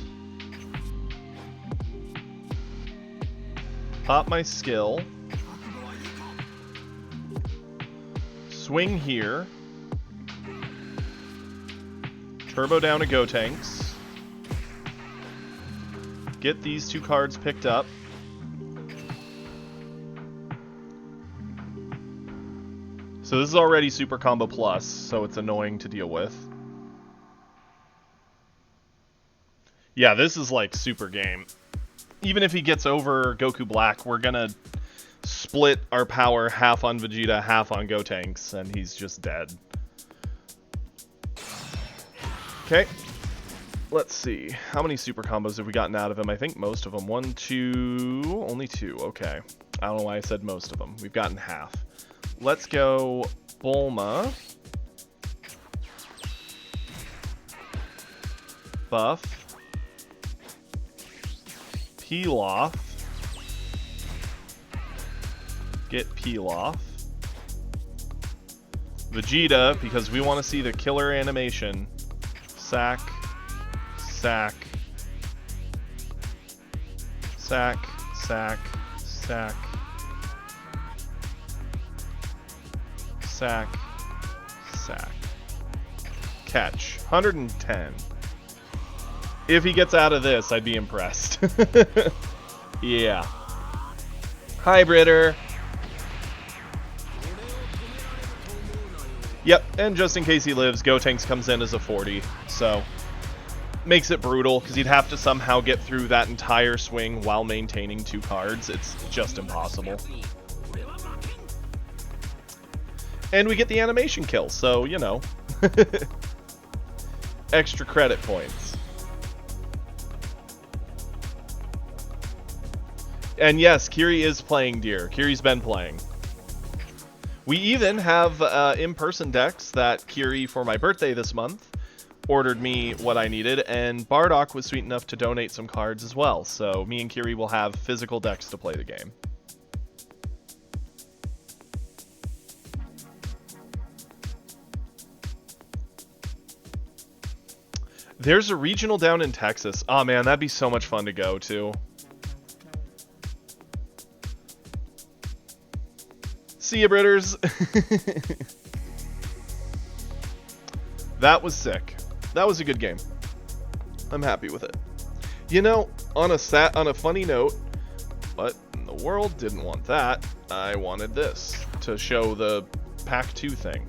A: Pop my skill. Swing here. Turbo down a Gotenks. Get these 2 cards picked up. So this is already Super Combo Plus, so it's annoying to deal with. Yeah, this is like super game. Even if he gets over Goku Black, we're gonna split our power half on Vegeta, half on Gotenks, and he's just dead. Okay. Let's see. How many super combos have we gotten out of him? I think most of them. 1, 2... Only 2. Okay. I don't know why I said most of them. We've gotten half. Let's go Bulma. Buff. Pilaf. Get Pilaf. Vegeta, because we want to see the killer animation. Sack. Sack. Sack. Sack. Sack. Sack. Sack. Catch. 110. If he gets out of this, I'd be impressed. Yeah. Hybrider. Yep, and just in case he lives, Gotenks comes in as a 40, so makes it brutal, because he'd have to somehow get through that entire swing while maintaining 2 cards. It's just impossible. And we get the animation kill, so, you know. Extra credit points. And yes, Kiri is playing Deer. Kiri's been playing. We even have in-person decks that Kiri, for my birthday this month, ordered me what I needed, and Bardock was sweet enough to donate some cards as well. So me and Kiri will have physical decks to play the game. There's a regional down in Texas. Oh man, that'd be so much fun to go to. See ya, Britters. That was sick. That was a good game. I'm happy with it. You know, on a funny note, but the world didn't want that. I wanted this to show the Pack 2 thing.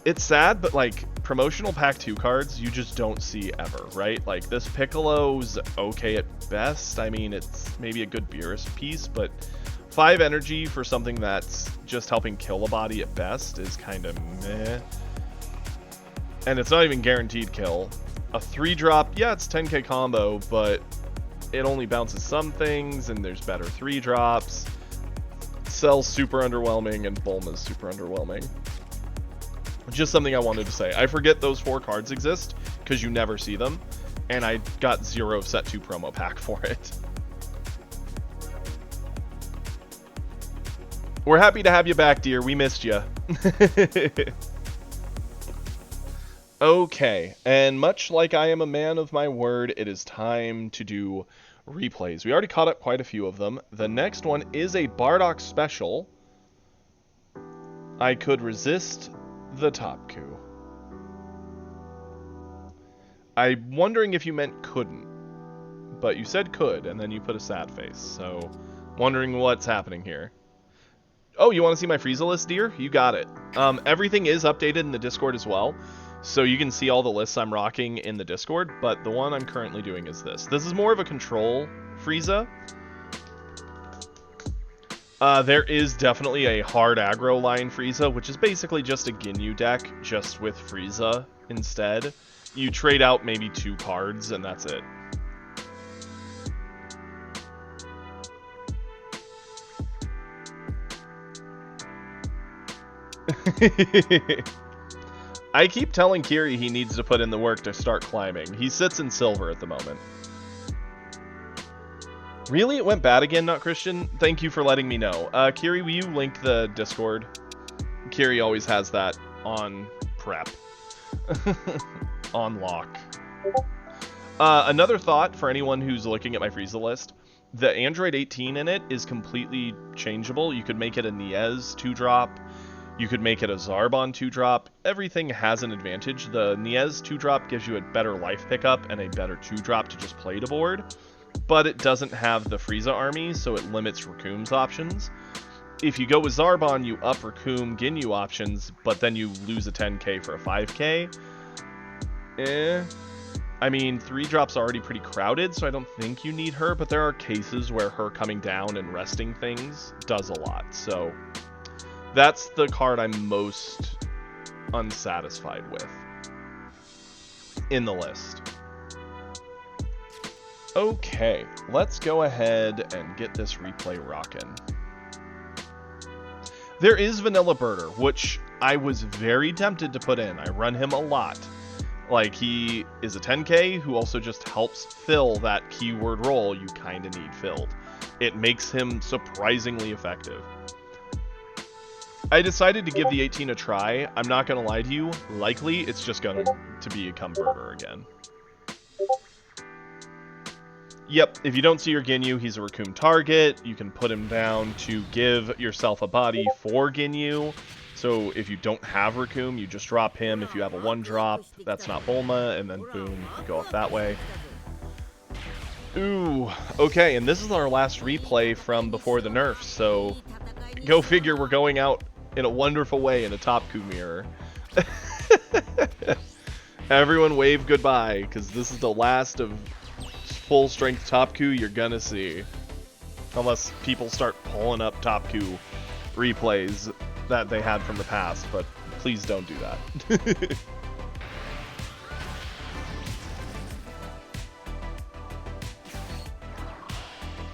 A: It's sad, but like promotional Pack 2 cards you just don't see ever, right? Like this Piccolo's okay at best. I mean, it's maybe a good Beerus piece, but 5 energy for something that's just helping kill a body at best is kind of meh. And it's not even guaranteed kill. A 3-drop, yeah, it's 10k combo, but it only bounces some things, and there's better 3-drops. Cell's super underwhelming, and Bulma's super underwhelming. Just something I wanted to say. I forget those 4 cards exist, because you never see them, and I got 0 set 2 promo pack for it. We're happy to have you back, dear. We missed you. Okay, and much like I am a man of my word, it is time to do replays. We already caught up quite a few of them. The next one is a Bardock special. I could resist the top coup. I'm wondering if you meant couldn't, but you said could, and then you put a sad face, so wondering what's happening here. Oh, you want to see my Frieza list, dear? You got it. Everything is updated in the Discord as well, so you can see all the lists I'm rocking in the Discord, but the one I'm currently doing is this. This is more of a control Frieza. There is definitely a hard aggro line Frieza, which is basically just a Ginyu deck, just with Frieza instead. You trade out maybe 2 cards, and that's it. I keep telling Kiri he needs to put in the work to start climbing. He sits in silver at the moment. Really? It went bad again, Not Christian? Thank you for letting me know. Kiri, will you link the Discord? Kiri always has that on prep. On lock. Another thought for anyone who's looking at my Frieza list. The Android 18 in it is completely changeable. You could make it a Niez 2-drop. You could make it a Zarbon 2-drop. Everything has an advantage. The Niez 2-drop gives you a better life pickup and a better 2-drop to just play to board. But it doesn't have the Frieza army, so it limits Recoom's options. If you go with Zarbon, you up Recoom Ginyu options, but then you lose a 10k for a 5k. I mean, 3-drop's already pretty crowded, so I don't think you need her, but there are cases where her coming down and resting things does a lot, so that's the card I'm most unsatisfied with in the list. Okay, let's go ahead and get this replay rockin'. There is Vanilla Birder, which I was very tempted to put in. I run him a lot. Like, he is a 10k who also just helps fill that keyword role you kind of need filled. It makes him surprisingly effective. I decided to give the 18 a try. I'm not going to lie to you. Likely, it's just going to become Birder again. Yep, if you don't see your Ginyu, he's a Recoom target. You can put him down to give yourself a body for Ginyu. So if you don't have Recoom, you just drop him. If you have a 1-drop, that's not Bulma, and then boom, you go off that way. Ooh, okay, and this is our last replay from before the nerfs, so go figure we're going out in a wonderful way in a Top Coup mirror. Everyone wave goodbye, because this is the last of full-strength Top Coup you're gonna see. Unless people start pulling up Top Coup replays that they had from the past, but please don't do that.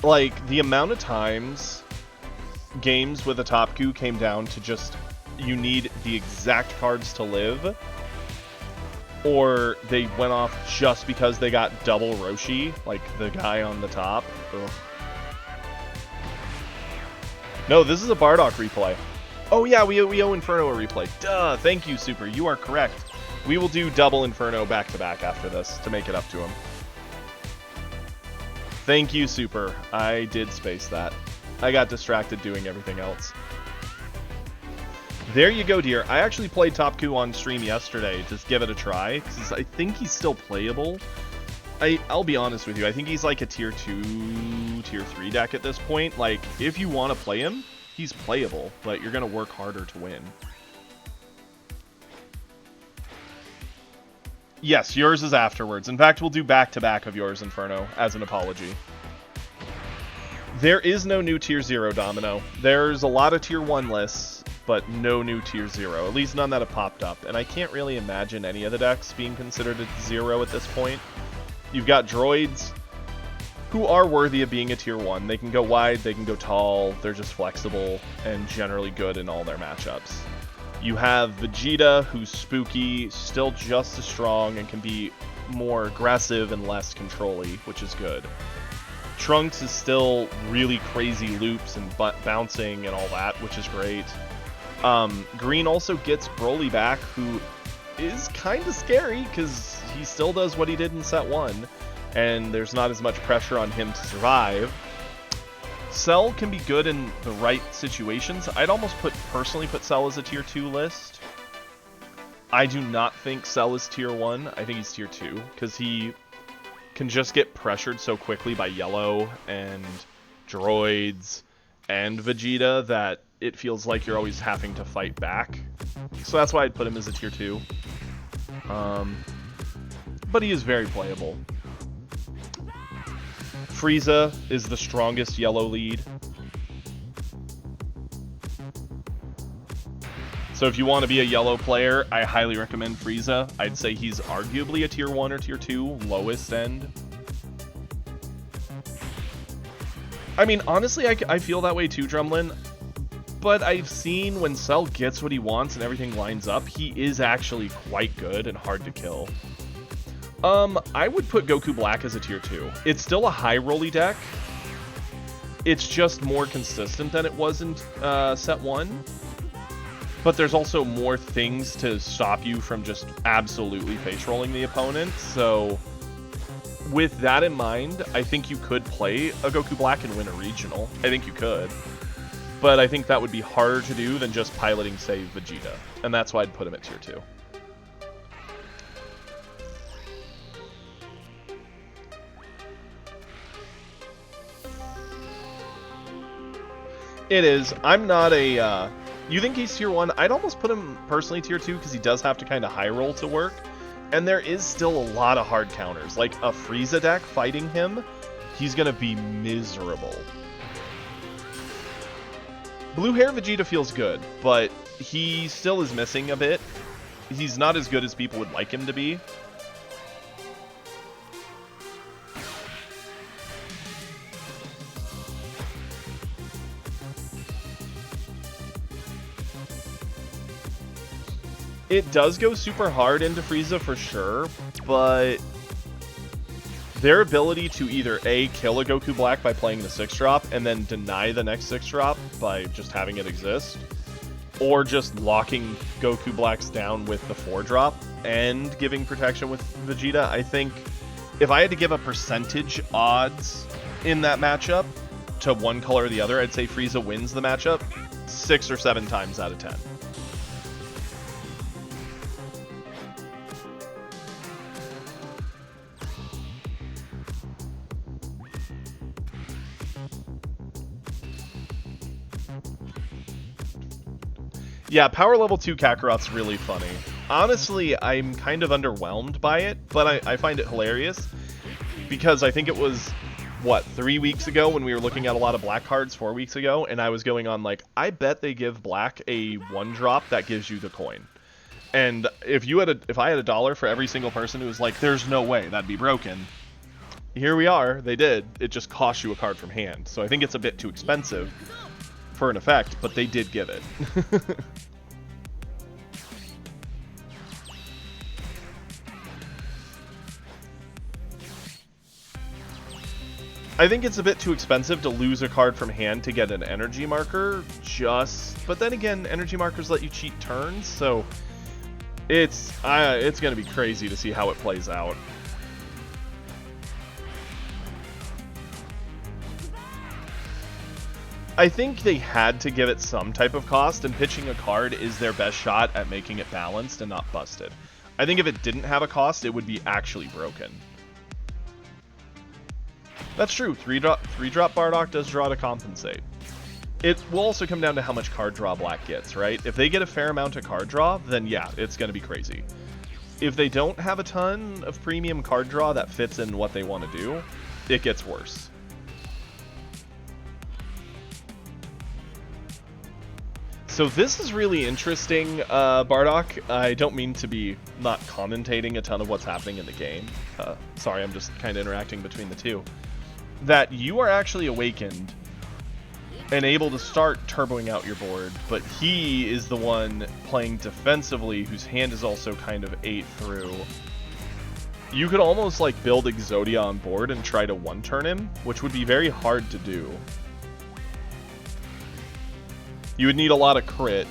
A: Like, the amount of times games with a Top Coup came down to just, you need the exact cards to live, or they went off just because they got double Roshi, like the guy on the top. Ugh. No, this is a Bardock replay. Oh yeah, we owe Inferno a replay. Duh, thank you, Super. You are correct. We will do double Inferno back-to-back after this to make it up to him. Thank you, Super. I did space that. I got distracted doing everything else. There you go, dear. I actually played Top Coup on stream yesterday to give it a try, because I think he's still playable. I'll be honest with you, I think he's like a tier 2, tier 3 deck at this point. Like, if you want to play him, he's playable, but you're going to work harder to win. Yes, yours is afterwards. In fact, we'll do back-to-back of yours, Inferno, as an apology. There is no new tier 0, Domino. There's a lot of tier 1 lists, but no new tier 0. At least none that have popped up. And I can't really imagine any of the decks being considered a 0 at this point. You've got droids who are worthy of being a tier 1. They can go wide, they can go tall, they're just flexible, and generally good in all their matchups. You have Vegeta, who's spooky, still just as strong, and can be more aggressive and less control-y, which is good. Trunks is still really crazy loops and bouncing and all that, which is great. Green also gets Broly back, who is kind of scary because he still does what he did in set 1, and there's not as much pressure on him to survive. Cell can be good in the right situations. I'd almost personally put Cell as a tier 2 list. I do not think Cell is tier 1. I think he's tier 2 because he can just get pressured so quickly by Yellow and Droids and Vegeta that it feels like you're always having to fight back. So that's why I'd put him as a tier 2. But he is very playable. Frieza is the strongest Yellow lead. So if you want to be a Yellow player, I highly recommend Frieza. I'd say he's arguably a tier 1 or tier 2, lowest end. I mean, honestly, I feel that way too, Drumlin. But I've seen when Cell gets what he wants and everything lines up, he is actually quite good and hard to kill. I would put Goku Black as a tier 2. It's still a high rolly deck. It's just more consistent than it was in set 1. But there's also more things to stop you from just absolutely face rolling the opponent. So with that in mind, I think you could play a Goku Black and win a regional. I think you could. But I think that would be harder to do than just piloting, say, Vegeta. And that's why I'd put him at tier 2. It is. I'm not a... You think he's tier 1? I'd almost put him personally tier 2 because he does have to kind of high roll to work. And there is still a lot of hard counters. Like a Frieza deck fighting him, he's going to be miserable. Blue hair Vegeta feels good, but he still is missing a bit. He's not as good as people would like him to be. It does go super hard into Frieza for sure, but their ability to either A, kill a Goku Black by playing the 6-drop, and then deny the next 6-drop by just having it exist, or just locking Goku Blacks down with the 4-drop and giving protection with Vegeta, I think if I had to give a percentage odds in that matchup to one color or the other, I'd say Frieza wins the matchup 6 or 7 times out of 10. Yeah, power level 2 Kakarot's really funny. Honestly, I'm kind of underwhelmed by it, but I find it hilarious because I think it was, what, 3 weeks ago when we were looking at a lot of black cards 4 weeks ago, and I was going on like, I bet they give black a 1-drop that gives you the coin. And if I had $1 for every single person who was like, there's no way, that'd be broken. Here we are, they did. It just cost you a card from hand. So I think it's a bit too expensive for an effect, but they did give it. I think it's a bit too expensive to lose a card from hand to get an energy marker, but then again, energy markers let you cheat turns, so it's going to be crazy to see how it plays out. I think they had to give it some type of cost, and pitching a card is their best shot at making it balanced and not busted. I think if it didn't have a cost, it would be actually broken. That's true, 3-drop Bardock does draw to compensate. It will also come down to how much card draw black gets, right? If they get a fair amount of card draw, then yeah, it's going to be crazy. If they don't have a ton of premium card draw that fits in what they want to do, it gets worse. So this is really interesting, Bardock. I don't mean to be not commentating a ton of what's happening in the game. Sorry, I'm just kind of interacting between the two. That you are actually awakened and able to start turboing out your board, but he is the one playing defensively whose hand is also kind of ate through. You could almost like build Exodia on board and try to one-turn him, which would be very hard to do. You would need a lot of crit.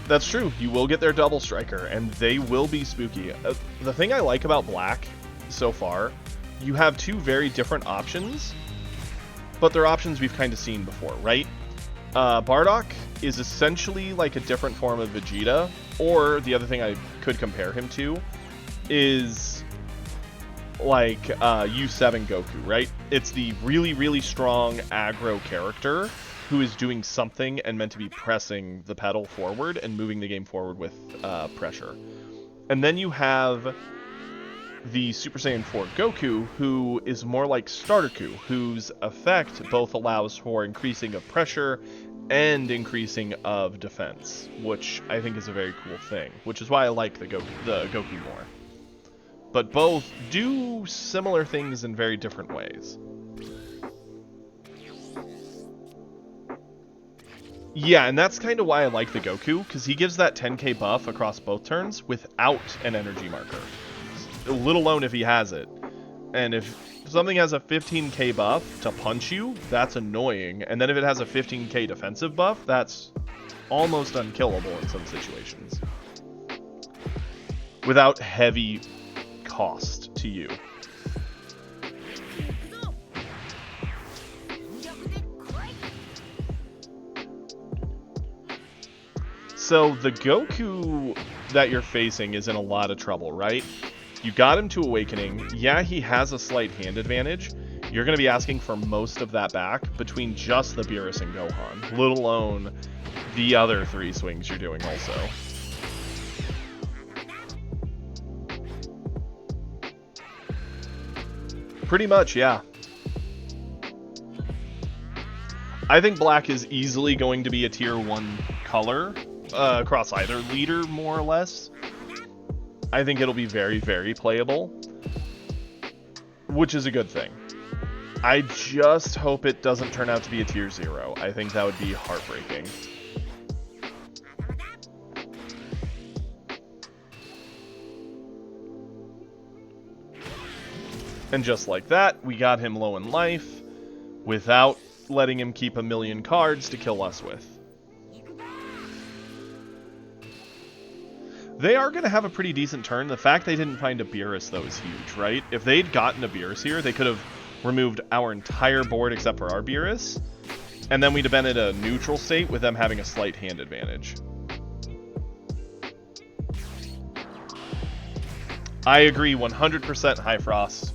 A: That's true. You will get their Double Striker, and they will be spooky. The thing I like about Black so far, you have two very different options, but they're options we've kind of seen before, right? Bardock is essentially like a different form of Vegeta, or the other thing I could compare him to is like U7 Goku, right? It's the really, really strong aggro character who is doing something and meant to be pressing the pedal forward and moving the game forward with pressure. And then you have the Super Saiyan 4 Goku, who is more like Starterku, whose effect both allows for increasing of pressure and of defense, which I think is a very cool thing, which is why I like the Goku more. But both do similar things in very different ways. Yeah, and that's kind of why I like the Goku, because he gives that 10k buff across both turns without an energy marker, let alone if he has it. And if something has a 15k buff to punch you, that's annoying. And then if it has a 15k defensive buff, that's almost unkillable in some situations. Without heavy cost to you. So the Goku that you're facing is in a lot of trouble, right? You got him to Awakening. Yeah, he has a slight hand advantage. You're going to be asking for most of that back between just the Beerus and Gohan, let alone the other 3 swings you're doing also. Pretty much, yeah. I think Black is easily going to be a tier 1 color across either leader, more or less. I think it'll be very, very playable, which is a good thing. I just hope it doesn't turn out to be a tier 0. I think that would be heartbreaking. And just like that, we got him low in life without letting him keep 1,000,000 cards to kill us with. They are going to have a pretty decent turn. The fact they didn't find a Beerus, though, is huge, right? If they'd gotten a Beerus here, they could have removed our entire board except for our Beerus, and then we'd have been at a neutral state with them having a slight hand advantage. I agree 100%, High Frost.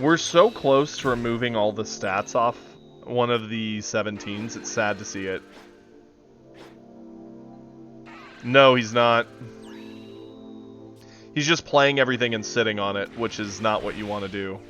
A: We're so close to removing all the stats off one of the 17s, it's sad to see it. No, he's not. He's just playing everything and sitting on it, which is not what you want to do.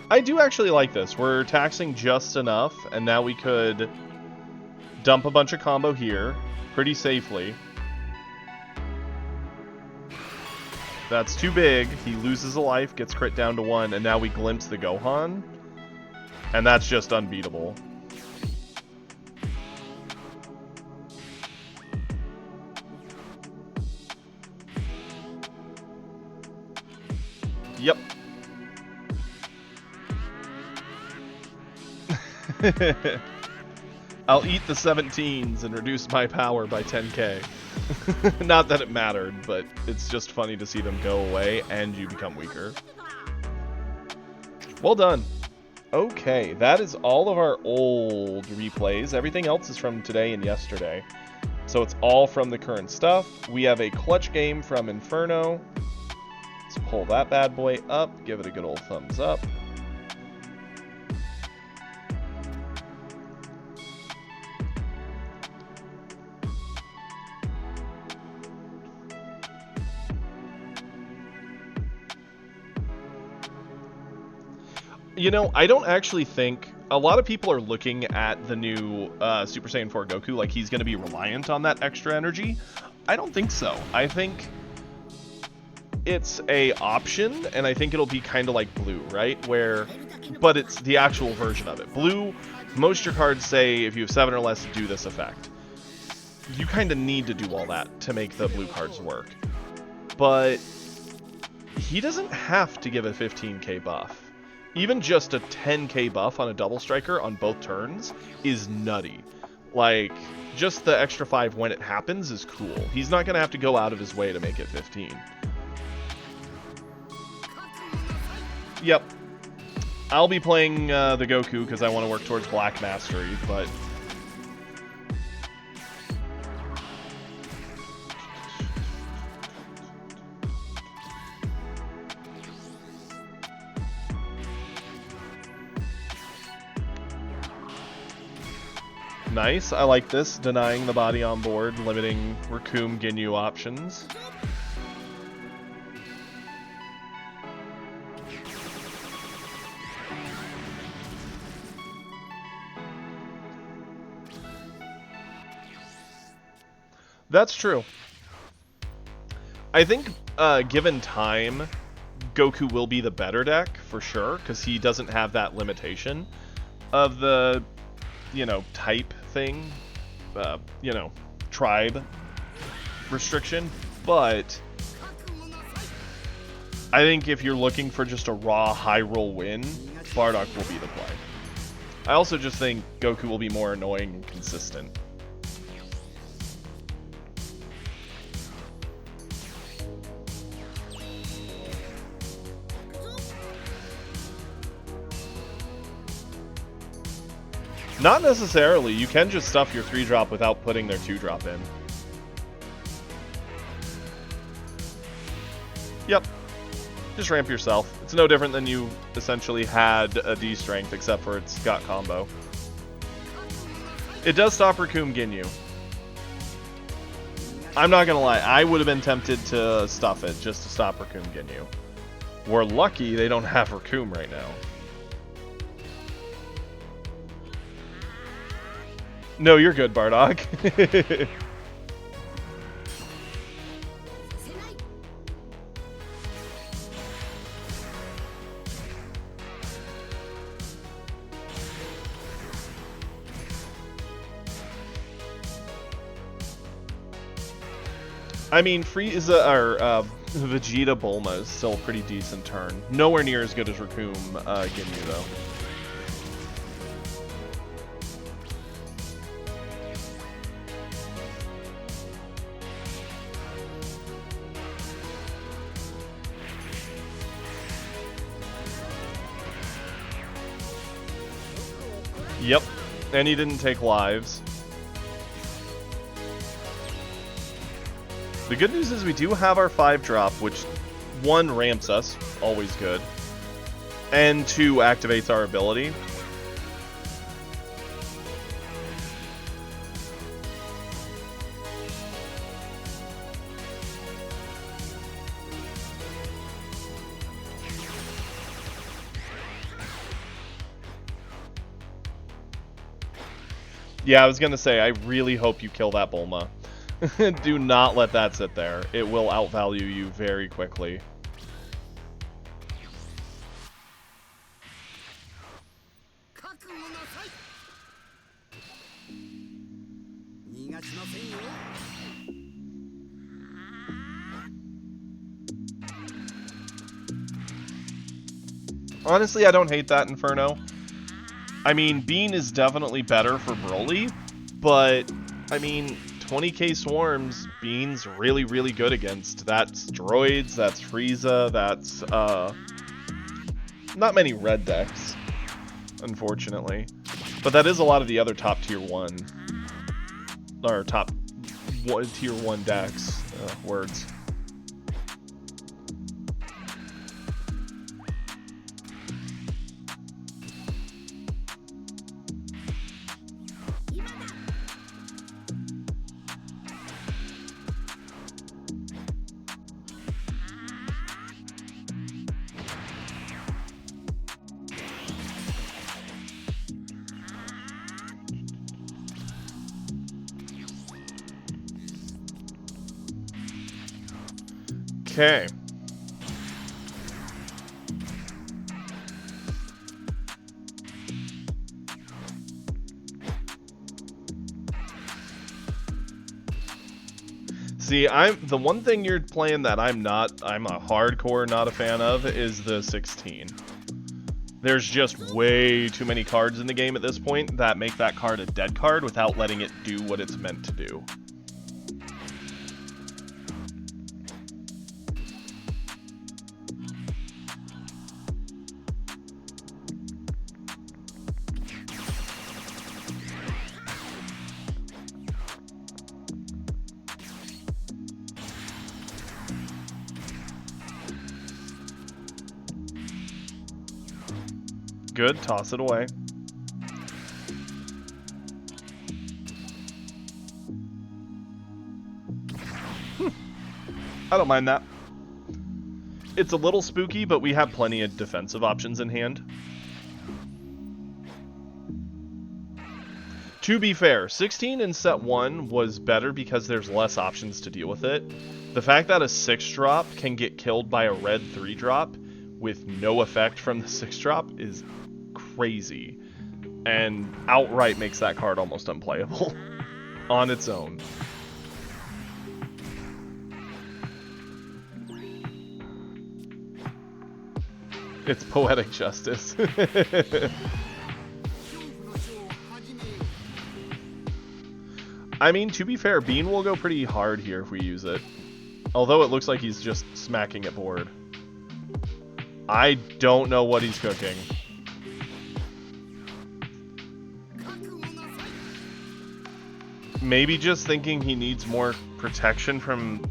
A: I do actually like this. We're taxing just enough, and now we could dump a bunch of combo here pretty safely. That's too big. He loses a life, gets crit down to 1, and now we glimpse the Gohan. And that's just unbeatable. Yep. I'll eat the 17s and reduce my power by 10k. Not that it mattered, but it's just funny to see them go away and you become weaker. Well done. Okay, that is all of our old replays. Everything else is from today and yesterday. So it's all from the current stuff. We have a clutch game from Inferno. Let's pull that bad boy up, give it a good old thumbs up. You know, I don't actually think... A lot of people are looking at the new Super Saiyan 4 Goku like he's going to be reliant on that extra energy. I don't think so. I think it's a option, and I think it'll be kind of like Blue, right? But it's the actual version of it. Blue, most of your cards say if you have 7 or less, do this effect. You kind of need to do all that to make the blue cards work. But he doesn't have to give a 15k buff. Even just a 10k buff on a double striker on both turns is nutty. Like, just the extra 5 when it happens is cool. He's not going to have to go out of his way to make it 15. Yep. I'll be playing the Goku because I want to work towards Black Mastery, but... Nice, I like this. Denying the body on board, limiting Recoome Ginyu options. That's true. I think, given time, Goku will be the better deck, for sure, because he doesn't have that limitation of the, you know, type thing, you know, tribe restriction, but I think if you're looking for just a raw high roll win, Bardock will be the play. I also just think Goku will be more annoying and consistent. Not necessarily. You can just stuff your 3-drop without putting their 2-drop in. Yep. Just ramp yourself. It's no different than you essentially had a D-strength, except for it's got combo. It does stop Recoome Ginyu. I'm not gonna lie, I would have been tempted to stuff it just to stop Recoome Ginyu. We're lucky they don't have Recoome right now. No, you're good, Bardock. I mean, Frieza or Vegeta Bulma is still a pretty decent turn. Nowhere near as good as Recoome Ginyu, though. Yep, and he didn't take lives. The good news is we do have our 5-drop, which 1 ramps us, always good, and 2 activates our ability. Yeah, I was gonna say, I really hope you kill that Bulma. Do not let that sit there. It will outvalue you very quickly. Honestly, I don't hate that Inferno. I mean, Bean is definitely better for Broly, but, I mean, 20k Swarms, Bean's really, really good against. That's Droids, that's Frieza, that's, not many red decks. unfortunately. But that is a lot of the other top tier 1, or top tier 1 decks, words. Okay. See, the one thing you're playing that I'm a hardcore not a fan of is the 16. There's just way too many cards in the game at this point that make that card a dead card without letting it do what it's meant to do. Good, toss it away. I don't mind that. It's a little spooky, but we have plenty of defensive options in hand. To be fair, 16 in set 1 was better because there's less options to deal with it. The fact that a 6-drop can get killed by a red 3-drop with no effect from the 6-drop is crazy, and outright makes that card almost unplayable on its own. It's poetic justice. I mean, to be fair, Bean will go pretty hard here if we use it. Although it looks like he's just smacking at board. I don't know what he's cooking. Maybe just thinking he needs more protection from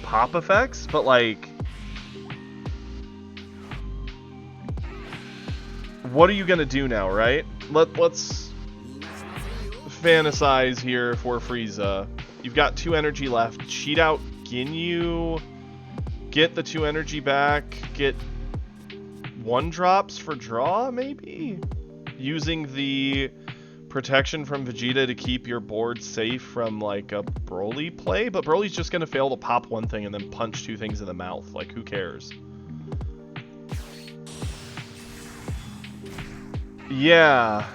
A: pop effects, but like... what are you gonna do now, right? Let's fantasize here for Frieza. You've got 2 energy left. Cheat out Ginyu. Get the 2 energy back. Get 1 drops for draw, maybe? Using the protection from Vegeta to keep your board safe from like a Broly play, but Broly's just gonna fail to pop 1 thing and then punch 2 things in the mouth. Like, who cares? Yeah.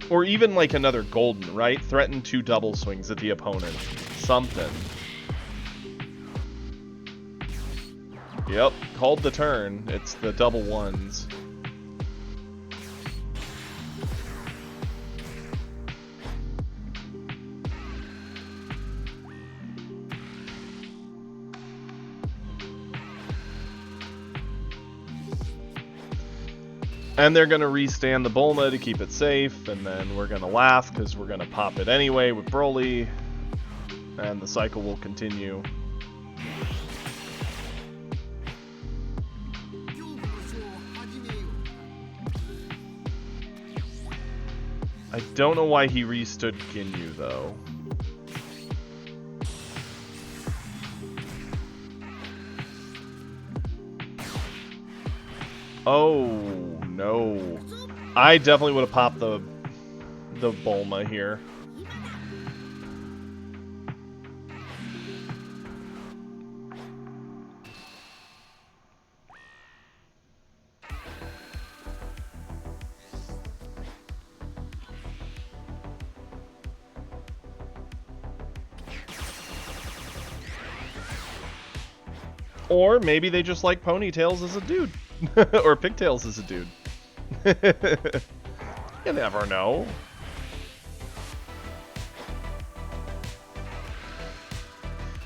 A: Or even like another Golden, right? Threaten 2 double swings at the opponent. Something. Yep, called the turn. It's the double ones. And they're going to restand the Bulma to keep it safe, and then we're going to laugh because we're going to pop it anyway with Broly, and the cycle will continue. I don't know why he restood Ginyu, though. Oh, no. I definitely would have popped the Bulma here. Or maybe they just like ponytails as a dude. Or pigtails as a dude. You never know.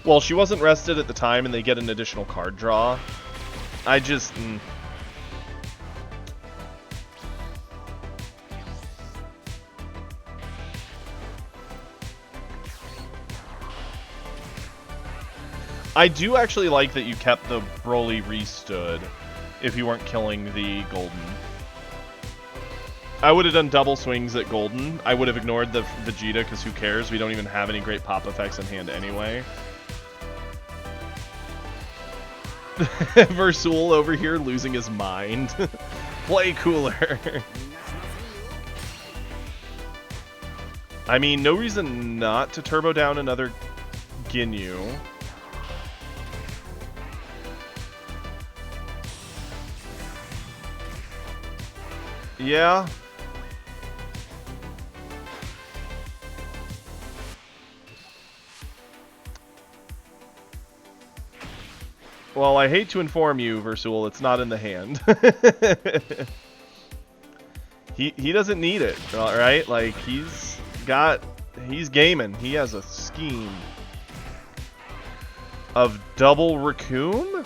A: Well, she wasn't rested at the time and they get an additional card draw. I just... I do actually like that you kept the Broly restood if you weren't killing the Golden. I would have done double swings at Golden. I would have ignored the Vegeta, because who cares? We don't even have any great pop effects in hand anyway. Versul over here losing his mind. Play cooler. I mean, no reason not to turbo down another Ginyu. Yeah. Well, I hate to inform you, Versul, it's not in the hand. He doesn't need it, alright? Like, he's gaming. He has a scheme of double Raccoon?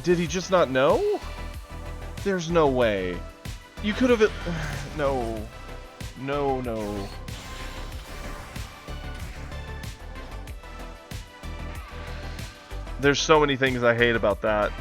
A: Did he just not know? There's no way. You could have... No. No, no. There's so many things I hate about that.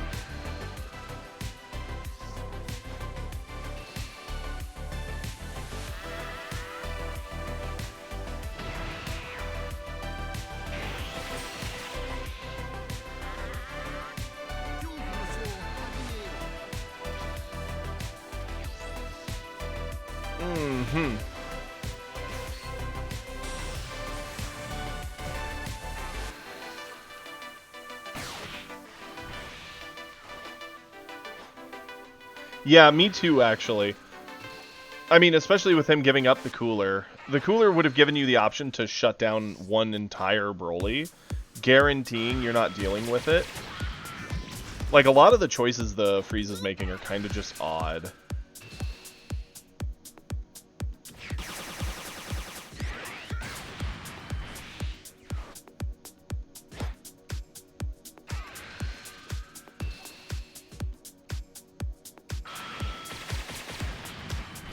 A: Yeah, me too, actually. I mean, especially with him giving up the cooler. The cooler would have given you the option to shut down one entire Broly, guaranteeing you're not dealing with it. Like, a lot of the choices the Frieza's making are kind of just odd.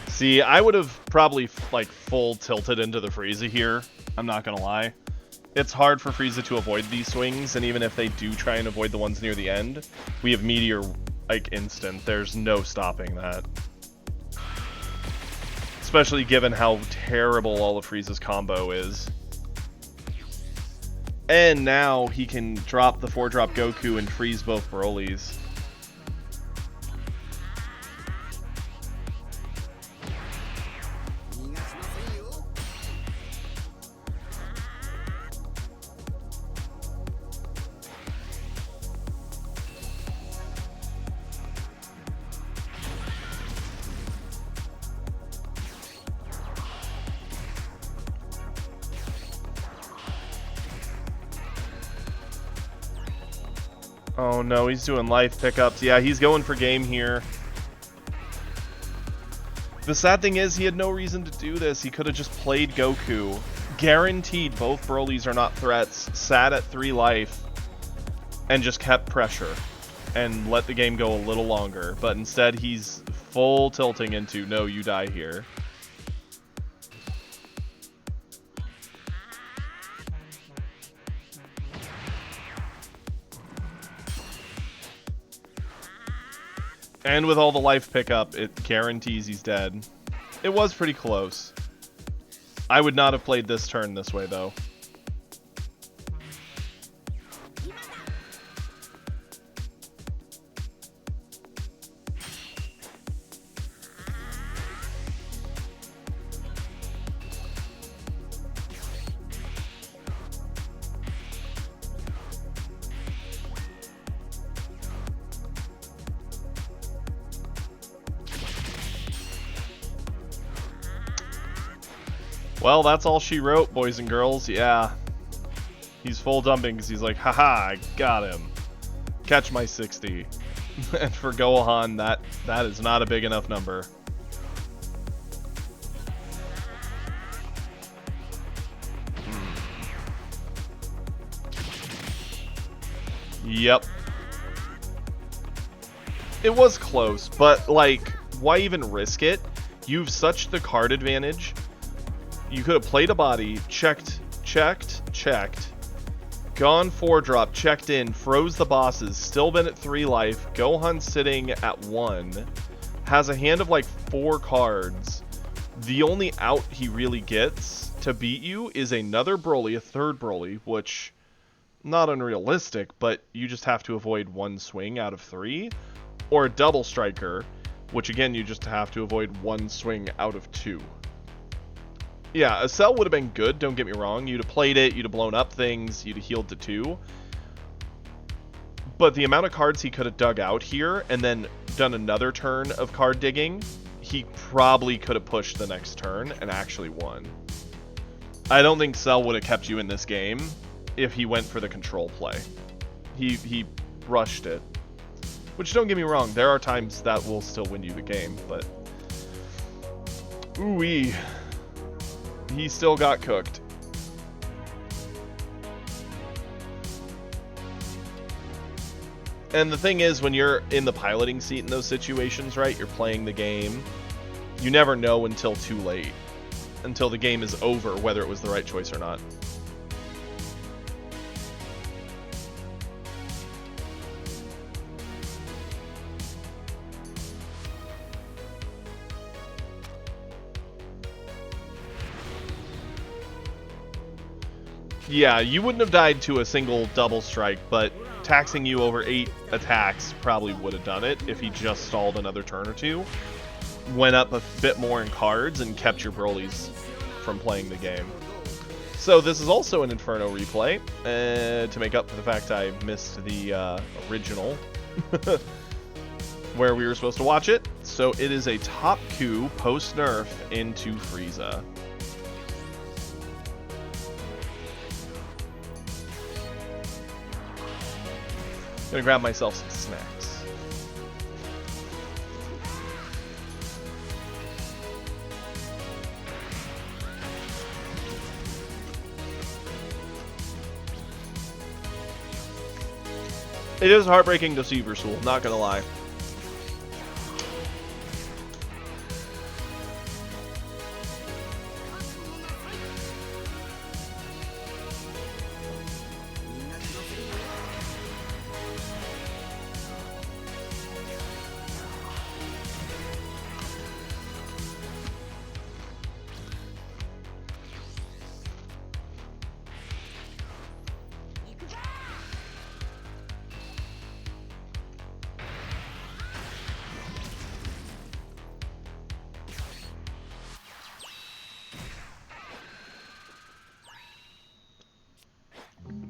A: See, I would have probably, like, full tilted into the Frieza here. I'm not gonna lie. It's hard for Frieza to avoid these swings, and even if they do try and avoid the ones near the end, we have Meteor, like, instant. There's no stopping that. Especially given how terrible all of Frieza's combo is. And now he can drop the 4-drop Goku and freeze both Brolys. Oh no, he's doing life pickups. Yeah, he's going for game here. The sad thing is, he had no reason to do this. He could have just played Goku. Guaranteed both Brolys are not threats, sat at 3 life, and just kept pressure. And let the game go a little longer. But instead, he's full tilting into, no, you die here. And with all the life pickup, it guarantees he's dead. It was pretty close. I would not have played this turn this way, though. Well, that's all she wrote, boys and girls. Yeah. He's full dumping because he's like, haha, I got him. Catch my 60. And for Gohan, that is not a big enough number. Yep. It was close, but, like, why even risk it? You've such the card advantage. You could have played a body, checked, Gone 4-drop, checked in, froze the bosses, still been at 3 life, Gohan sitting at 1, has a hand of like 4 cards. The only out he really gets to beat you is another Broly, a 3rd Broly, which, not unrealistic, but you just have to avoid 1 swing out of 3, or a double striker, which again you just have to avoid 1 swing out of 2. Yeah, a Cell would have been good, don't get me wrong. You'd have played it, you'd have blown up things, you'd have healed to 2. But the amount of cards he could have dug out here, and then done another turn of card digging, he probably could have pushed the next turn and actually won. I don't think Cell would have kept you in this game if he went for the control play. He rushed it. Which, don't get me wrong, there are times that will still win you the game, but... Ooh-wee. He still got cooked. And the thing is, when you're in the piloting seat in those situations, right, you're playing the game, you never know until too late. Until the game is over, whether it was the right choice or not. Yeah, you wouldn't have died to a single double strike, but taxing you over 8 attacks probably would have done it if he just stalled another turn or 2, went up a bit more in cards, and kept your Brolys from playing the game. So this is also an Inferno replay, to make up for the fact I missed the original, where we were supposed to watch it. So it is a top coup post-nerf into Frieza. Gonna grab myself some snacks. It is heartbreaking to see Versul, not gonna lie.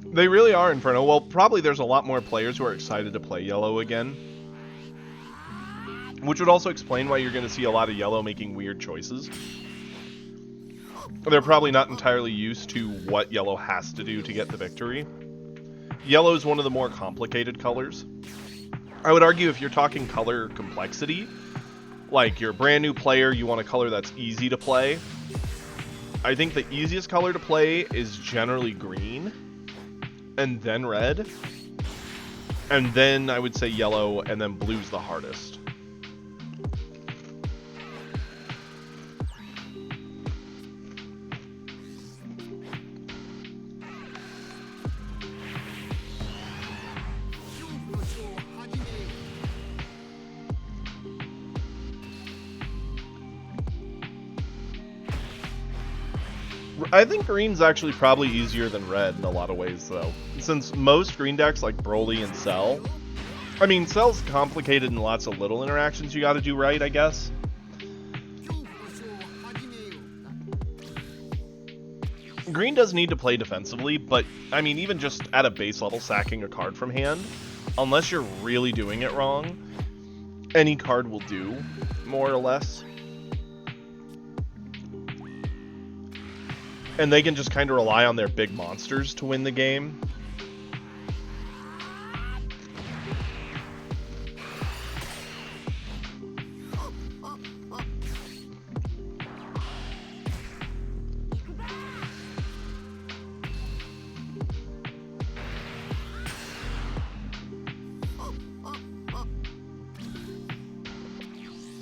A: They really are Inferno. Well, probably there's a lot more players who are excited to play Yellow again. Which would also explain why you're going to see a lot of Yellow making weird choices. They're probably not entirely used to what Yellow has to do to get the victory. Yellow is one of the more complicated colors. I would argue if you're talking color complexity, like you're a brand new player, you want a color that's easy to play. I think the easiest color to play is generally green. And then red, and then I would say yellow, and then blue's the hardest. I think green's actually probably easier than red in a lot of ways, though. Since most green decks, like Broly and Cell... I mean, Cell's complicated in lots of little interactions you gotta do right, I guess. Green does need to play defensively, but, I mean, even just at a base level, sacking a card from hand, unless you're really doing it wrong, any card will do, more or less. And they can just kind of rely on their big monsters to win the game.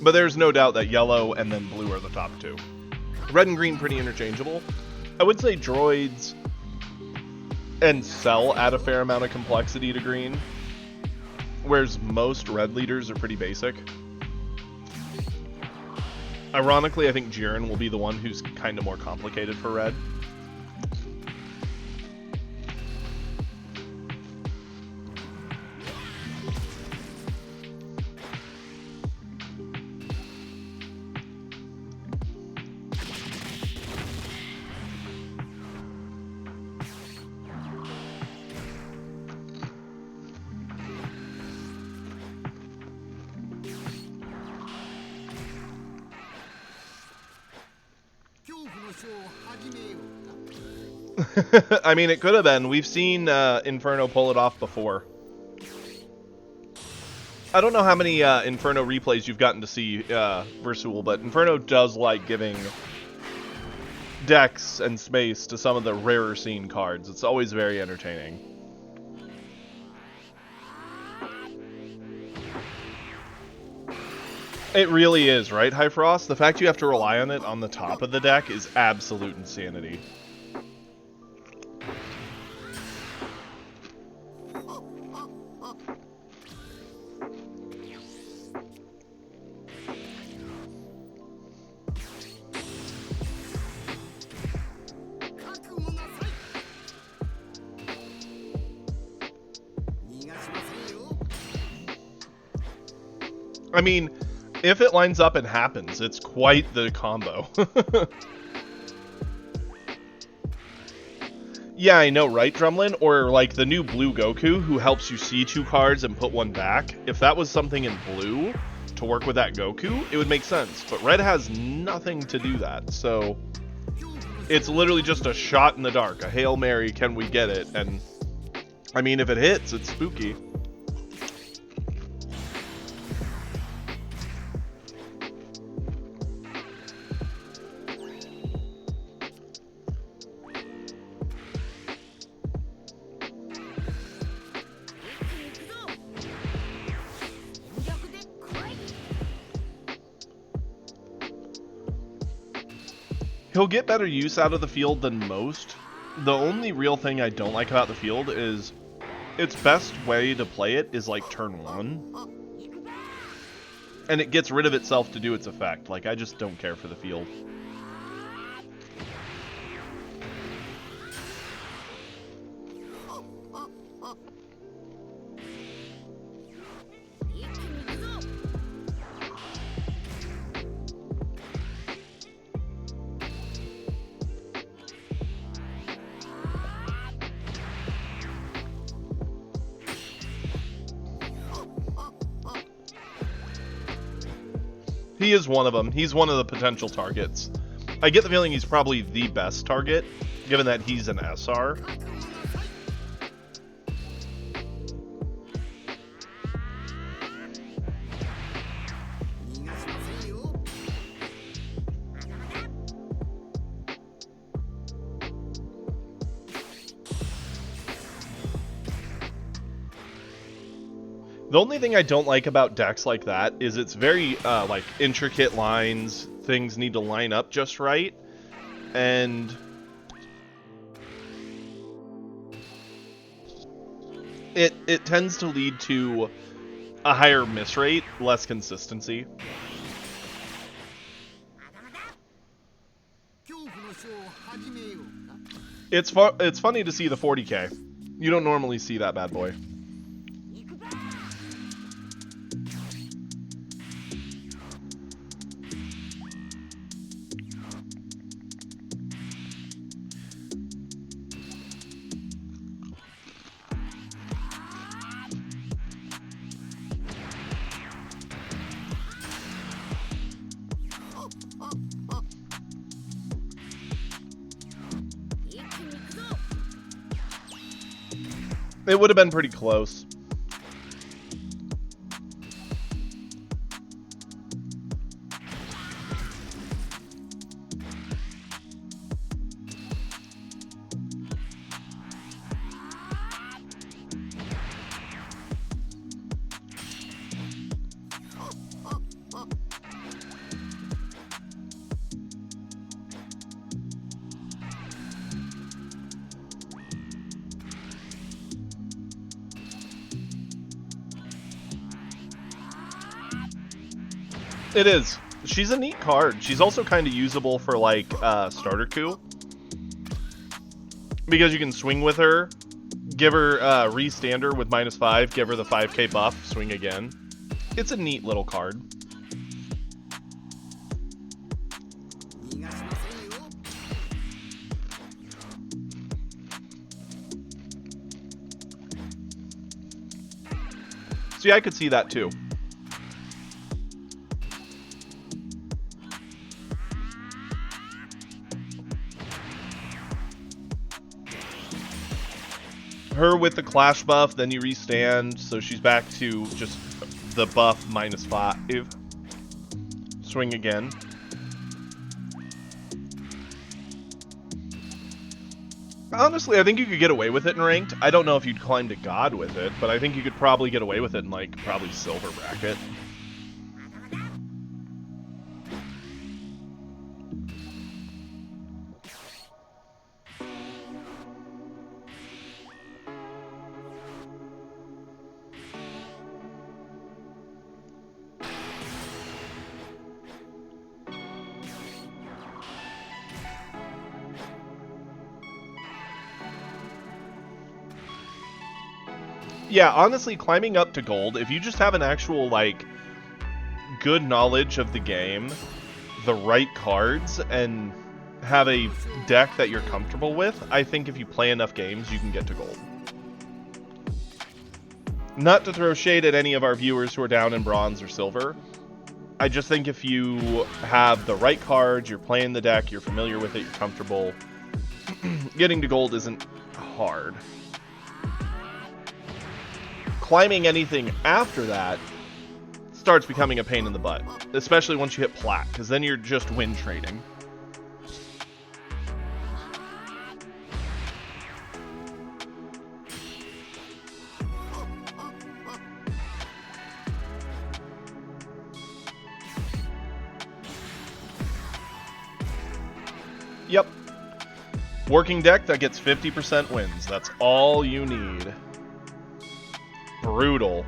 A: But there's no doubt that yellow and then blue are the top two. Red and green pretty interchangeable. I would say droids and Cell add a fair amount of complexity to green, whereas most red leaders are pretty basic. Ironically, I think Jiren will be the one who's kind of more complicated for red. I mean, it could have been. We've seen Inferno pull it off before. I don't know how many Inferno replays you've gotten to see, Versul, but Inferno does like giving decks and space to some of the rarer seen cards. It's always very entertaining. It really is, right, Hyfrost? The fact you have to rely on it on the top of the deck is absolute insanity. I mean, if it lines up and happens, it's quite the combo. Yeah, I know, right, Drumlin? Or like the new blue Goku who helps you see 2 cards and put 1 back. If that was something in blue to work with that Goku, it would make sense. But red has nothing to do that, so it's literally just a shot in the dark, a Hail Mary, can we get it? And I mean, if it hits, it's spooky. He'll get better use out of the field than most. The only real thing I don't like about the field is its best way to play it is like turn 1. And it gets rid of itself to do its effect. Like, I just don't care for the field. He is one of them. He's one of the potential targets. I get the feeling he's probably the best target, given that he's an SR. The only thing I don't like about decks like that is it's very, like, intricate lines. Things need to line up just right. And it tends to lead to a higher miss rate, less consistency. It's funny to see the 40k. You don't normally see that bad boy. It would have been pretty close. It is. She's a neat card. She's also kind of usable for, like, starter coup. Because you can swing with her, give her re-stander with -5, give her the 5k buff, swing again. It's a neat little card. See, I could see that too. Her with the clash buff, then you restand, so she's back to just the buff -5. Swing again. Honestly, I think you could get away with it in ranked. I don't know if you'd climb to God with it, but I think you could probably get away with it in, like, probably silver bracket. Yeah, honestly, climbing up to gold, if you just have an actual, like, good knowledge of the game, the right cards, and have a deck that you're comfortable with, I think if you play enough games, you can get to gold. Not to throw shade at any of our viewers who are down in bronze or silver. I just think if you have the right cards, you're playing the deck, you're familiar with it, you're comfortable, getting to gold isn't hard. Climbing anything after that starts becoming a pain in the butt, especially once you hit plat, because then you're just win trading. Yep. Working deck that gets 50% wins. That's all you need. Brutal.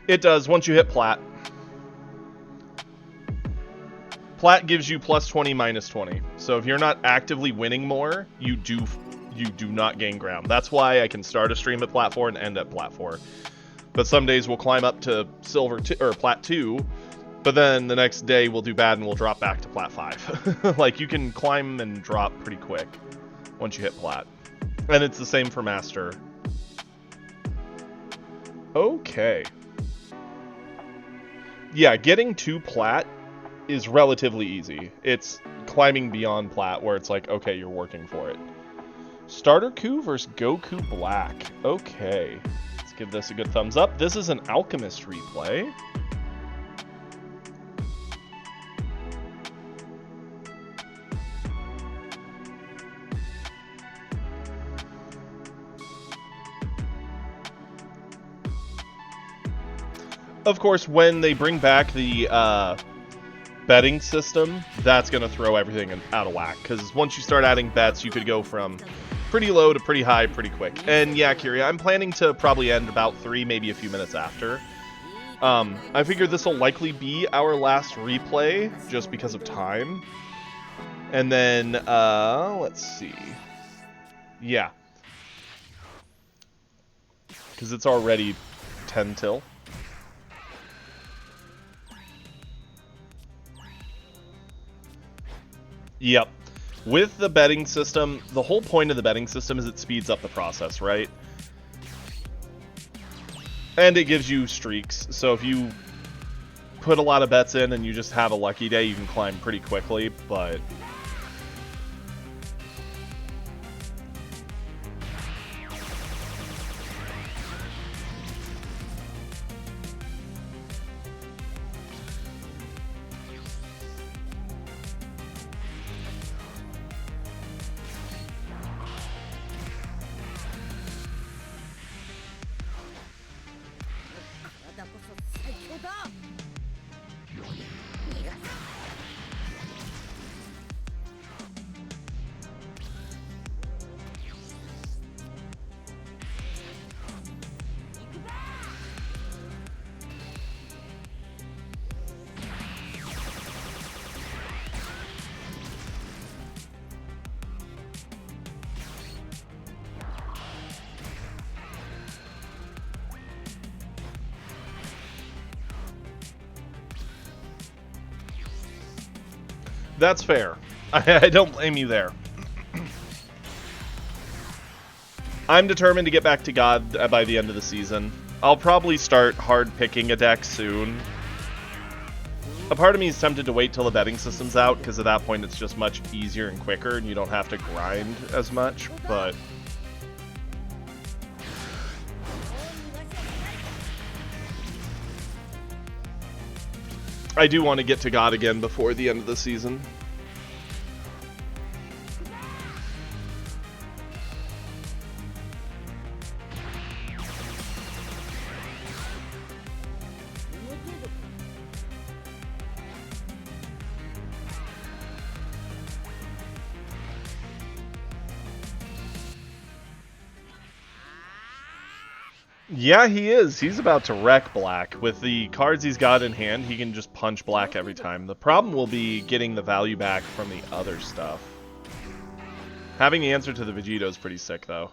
A: It does once you hit plat. Plat gives you +20, -20. So if you're not actively winning more, you do not gain ground. That's why I can start a stream at plat 4 and end at plat 4. But some days we'll climb up to silver or plat 2, but then the next day we'll do bad and we'll drop back to plat 5. Like, you can climb and drop pretty quick once you hit plat. And it's the same for master. Okay. Yeah, getting to plat is relatively easy. It's climbing beyond plat where it's like, okay, you're working for it. Starter coup versus Goku Black. Okay. Let's give this a good thumbs up. This is an Alchemist replay. Of course, when they bring back the betting system, that's going to throw everything out of whack. Because once you start adding bets, you could go from pretty low to pretty high pretty quick. And yeah, Kyria, I'm planning to probably end about 3, maybe a few minutes after. I figure this will likely be our last replay, just because of time. And then, let's see. Yeah. Because it's already 10 till. Yep. With the betting system, the whole point of the betting system is it speeds up the process, right? And it gives you streaks. So if you put a lot of bets in and you just have a lucky day, you can climb pretty quickly, but... That's fair. I don't blame you there. I'm determined to get back to God by the end of the season. I'll probably start hard picking a deck soon. A part of me is tempted to wait till the betting system's out, because at that point it's just much easier and quicker, and you don't have to grind as much, but... I do want to get to God again before the end of the season. Yeah, he is. He's about to wreck black. With the cards he's got in hand, he can just punch black every time. The problem will be getting the value back from the other stuff. Having the answer to the Vegito is pretty sick, though.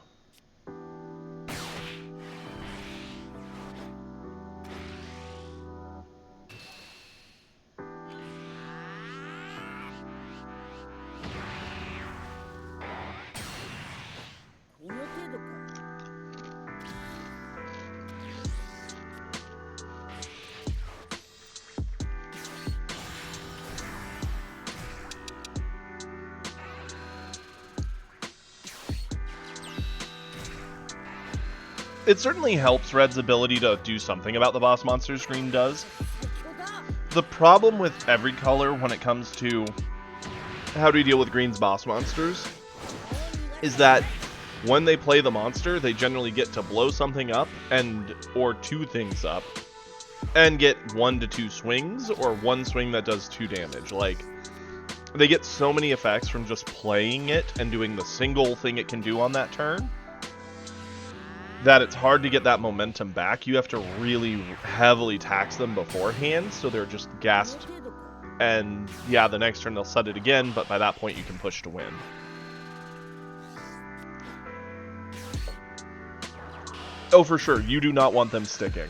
A: It certainly helps Red's ability to do something about the boss monster screen does. The problem with every color when it comes to how do you deal with Green's boss monsters is that when they play the monster, they generally get to blow something up or two things up and get 1 to 2 swings, or one swing that does 2 damage. Like, they get so many effects from just playing it and doing the single thing it can do on that turn that it's hard to get that momentum back. You have to really heavily tax them beforehand, so they're just gassed. And yeah, the next turn they'll set it again, but by that point you can push to win. Oh, for sure, you do not want them sticking.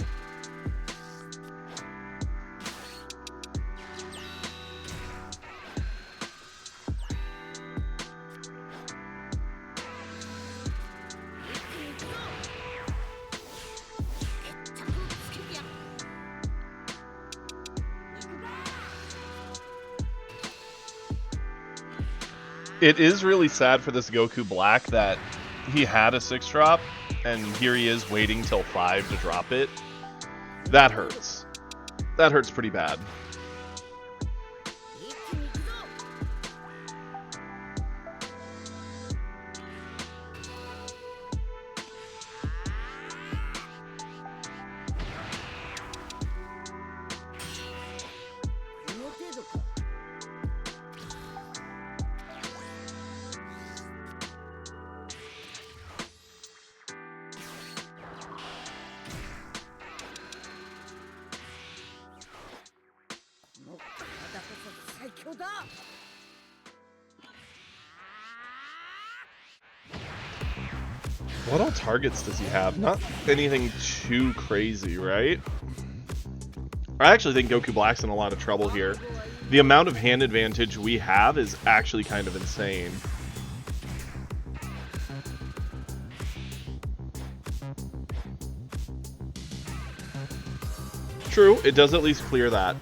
A: It is really sad for this Goku Black that he had a 6-drop, and here he is waiting till 5 to drop it. That hurts. That hurts pretty bad. What all targets does he have? Not anything too crazy, right? I actually think Goku Black's in a lot of trouble here. The amount of hand advantage we have is actually kind of insane. True, it does at least clear that.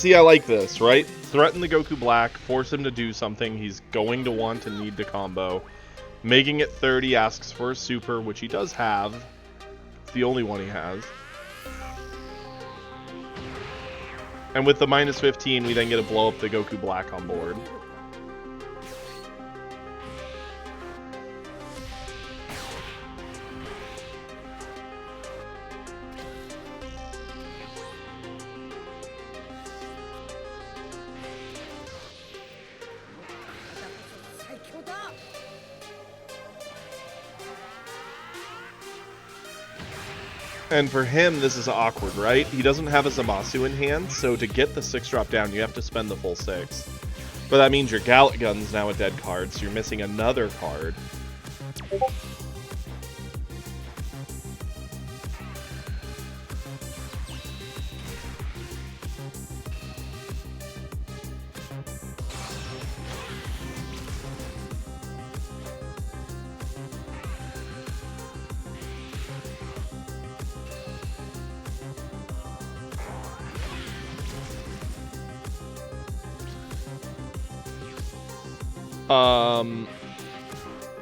A: See, I like this, right? Threaten the Goku Black, force him to do something he's going to want and need to combo. Making it 30 asks for a super, which he does have. It's the only one he has. And with the minus 15, we then get to blow up the Goku Black on board. And for him, this is awkward, right? He doesn't have a Zamasu in hand, so to get the 6-drop down, you have to spend the full 6. But that means your Gallic Gun's now a dead card, so you're missing another card.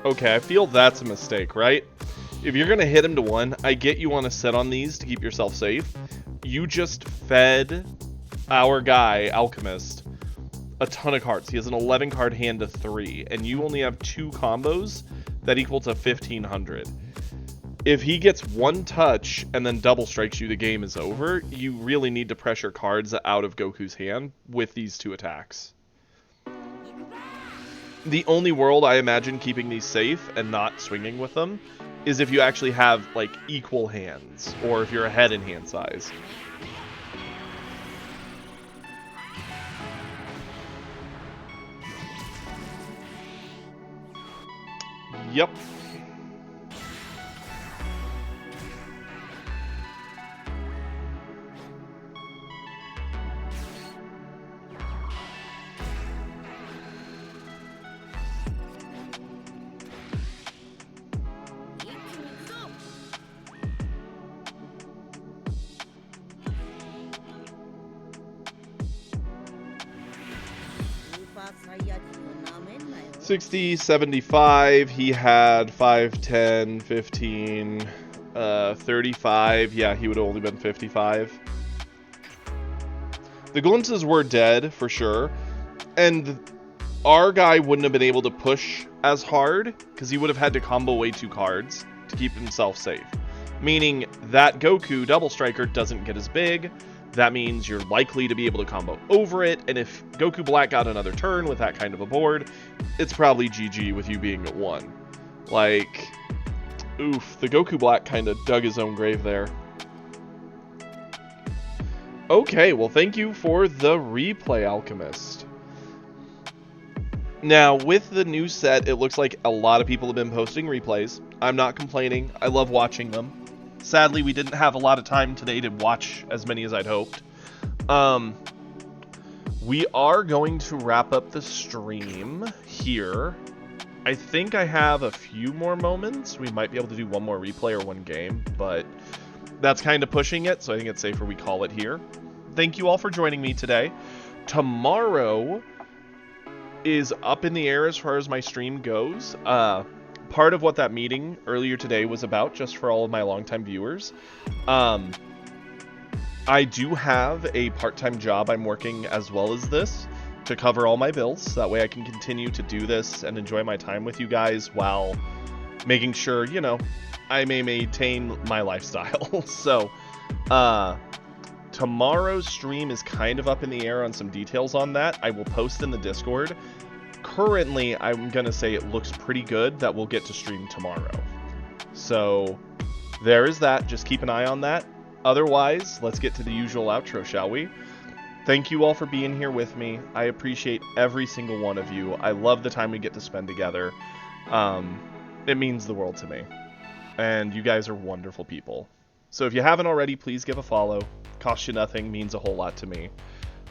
A: Okay, I feel that's a mistake, right? If you're gonna hit him to 1, I get you want to sit on these to keep yourself safe. You just fed our guy, Alchemist, a ton of cards. He has an 11 card hand to 3, and you only have 2 combos that equal to 1500. If he gets 1 touch and then double strikes you, the game is over. You really need to pressure cards out of Goku's hand with these 2 attacks. The only world I imagine keeping these safe and not swinging with them is if you actually have, like, equal hands, or if you're ahead in hand size. Yep. $60, $75, he had 5, 10, 15, 35, yeah, he would have only been 55. The glimpses were dead, for sure, and our guy wouldn't have been able to push as hard, because he would have had to combo away 2 cards to keep himself safe. Meaning that Goku Double Striker doesn't get as big. That means you're likely to be able to combo over it, and if Goku Black got another turn with that kind of a board, it's probably GG with you being at 1. Like, oof, the Goku Black kind of dug his own grave there. Okay, well, thank you for the replay, Alchemist. Now, with the new set, it looks like a lot of people have been posting replays. I'm not complaining. I love watching them. Sadly, we didn't have a lot of time today to watch as many as I'd hoped. We are going to wrap up the stream here. I think I have a few more moments. We might be able to do one more replay or one game, but that's kind of pushing it, so I think it's safer we call it here. Thank you all for joining me today. Tomorrow is up in the air as far as my stream goes. Part of what that meeting earlier today was about, just for all of my longtime viewers, I do have a part-time job I'm working as well as this to cover all my bills. That way I can continue to do this and enjoy my time with you guys while making sure, you know, I may maintain my lifestyle. So, tomorrow's stream is kind of up in the air on some details on that. I will post in the Discord. Currently, I'm going to say it looks pretty good that we'll get to stream tomorrow. So, there is that. Just keep an eye on that. Otherwise, let's get to the usual outro, shall we? Thank you all for being here with me. I appreciate every single one of you. I love the time we get to spend together. It means the world to me. And you guys are wonderful people. So if you haven't already, please give a follow. Costs you nothing, means a whole lot to me.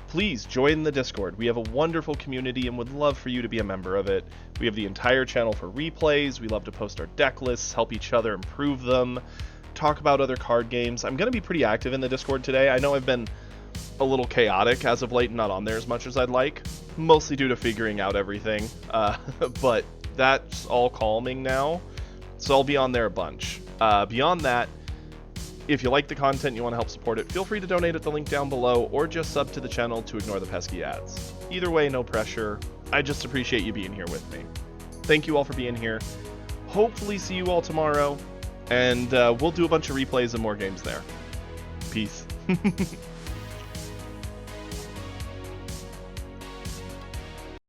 A: Please join the Discord. We have a wonderful community and would love for you to be a member of it. We have the entire channel for replays. We love to post our deck lists, help each other improve them, talk about other card games. I'm going to be pretty active in the Discord today. I know I've been a little chaotic as of late and not on there as much as I'd like, mostly due to figuring out everything. But that's all calming now, so I'll be on there a bunch. Beyond that, if you like the content and you want to help support it, feel free to donate at the link down below, or just sub to the channel to ignore the pesky ads. Either way, no pressure. I just appreciate you being here with me. Thank you all for being here. Hopefully see you all tomorrow, and we'll do a bunch of replays and more games there. Peace.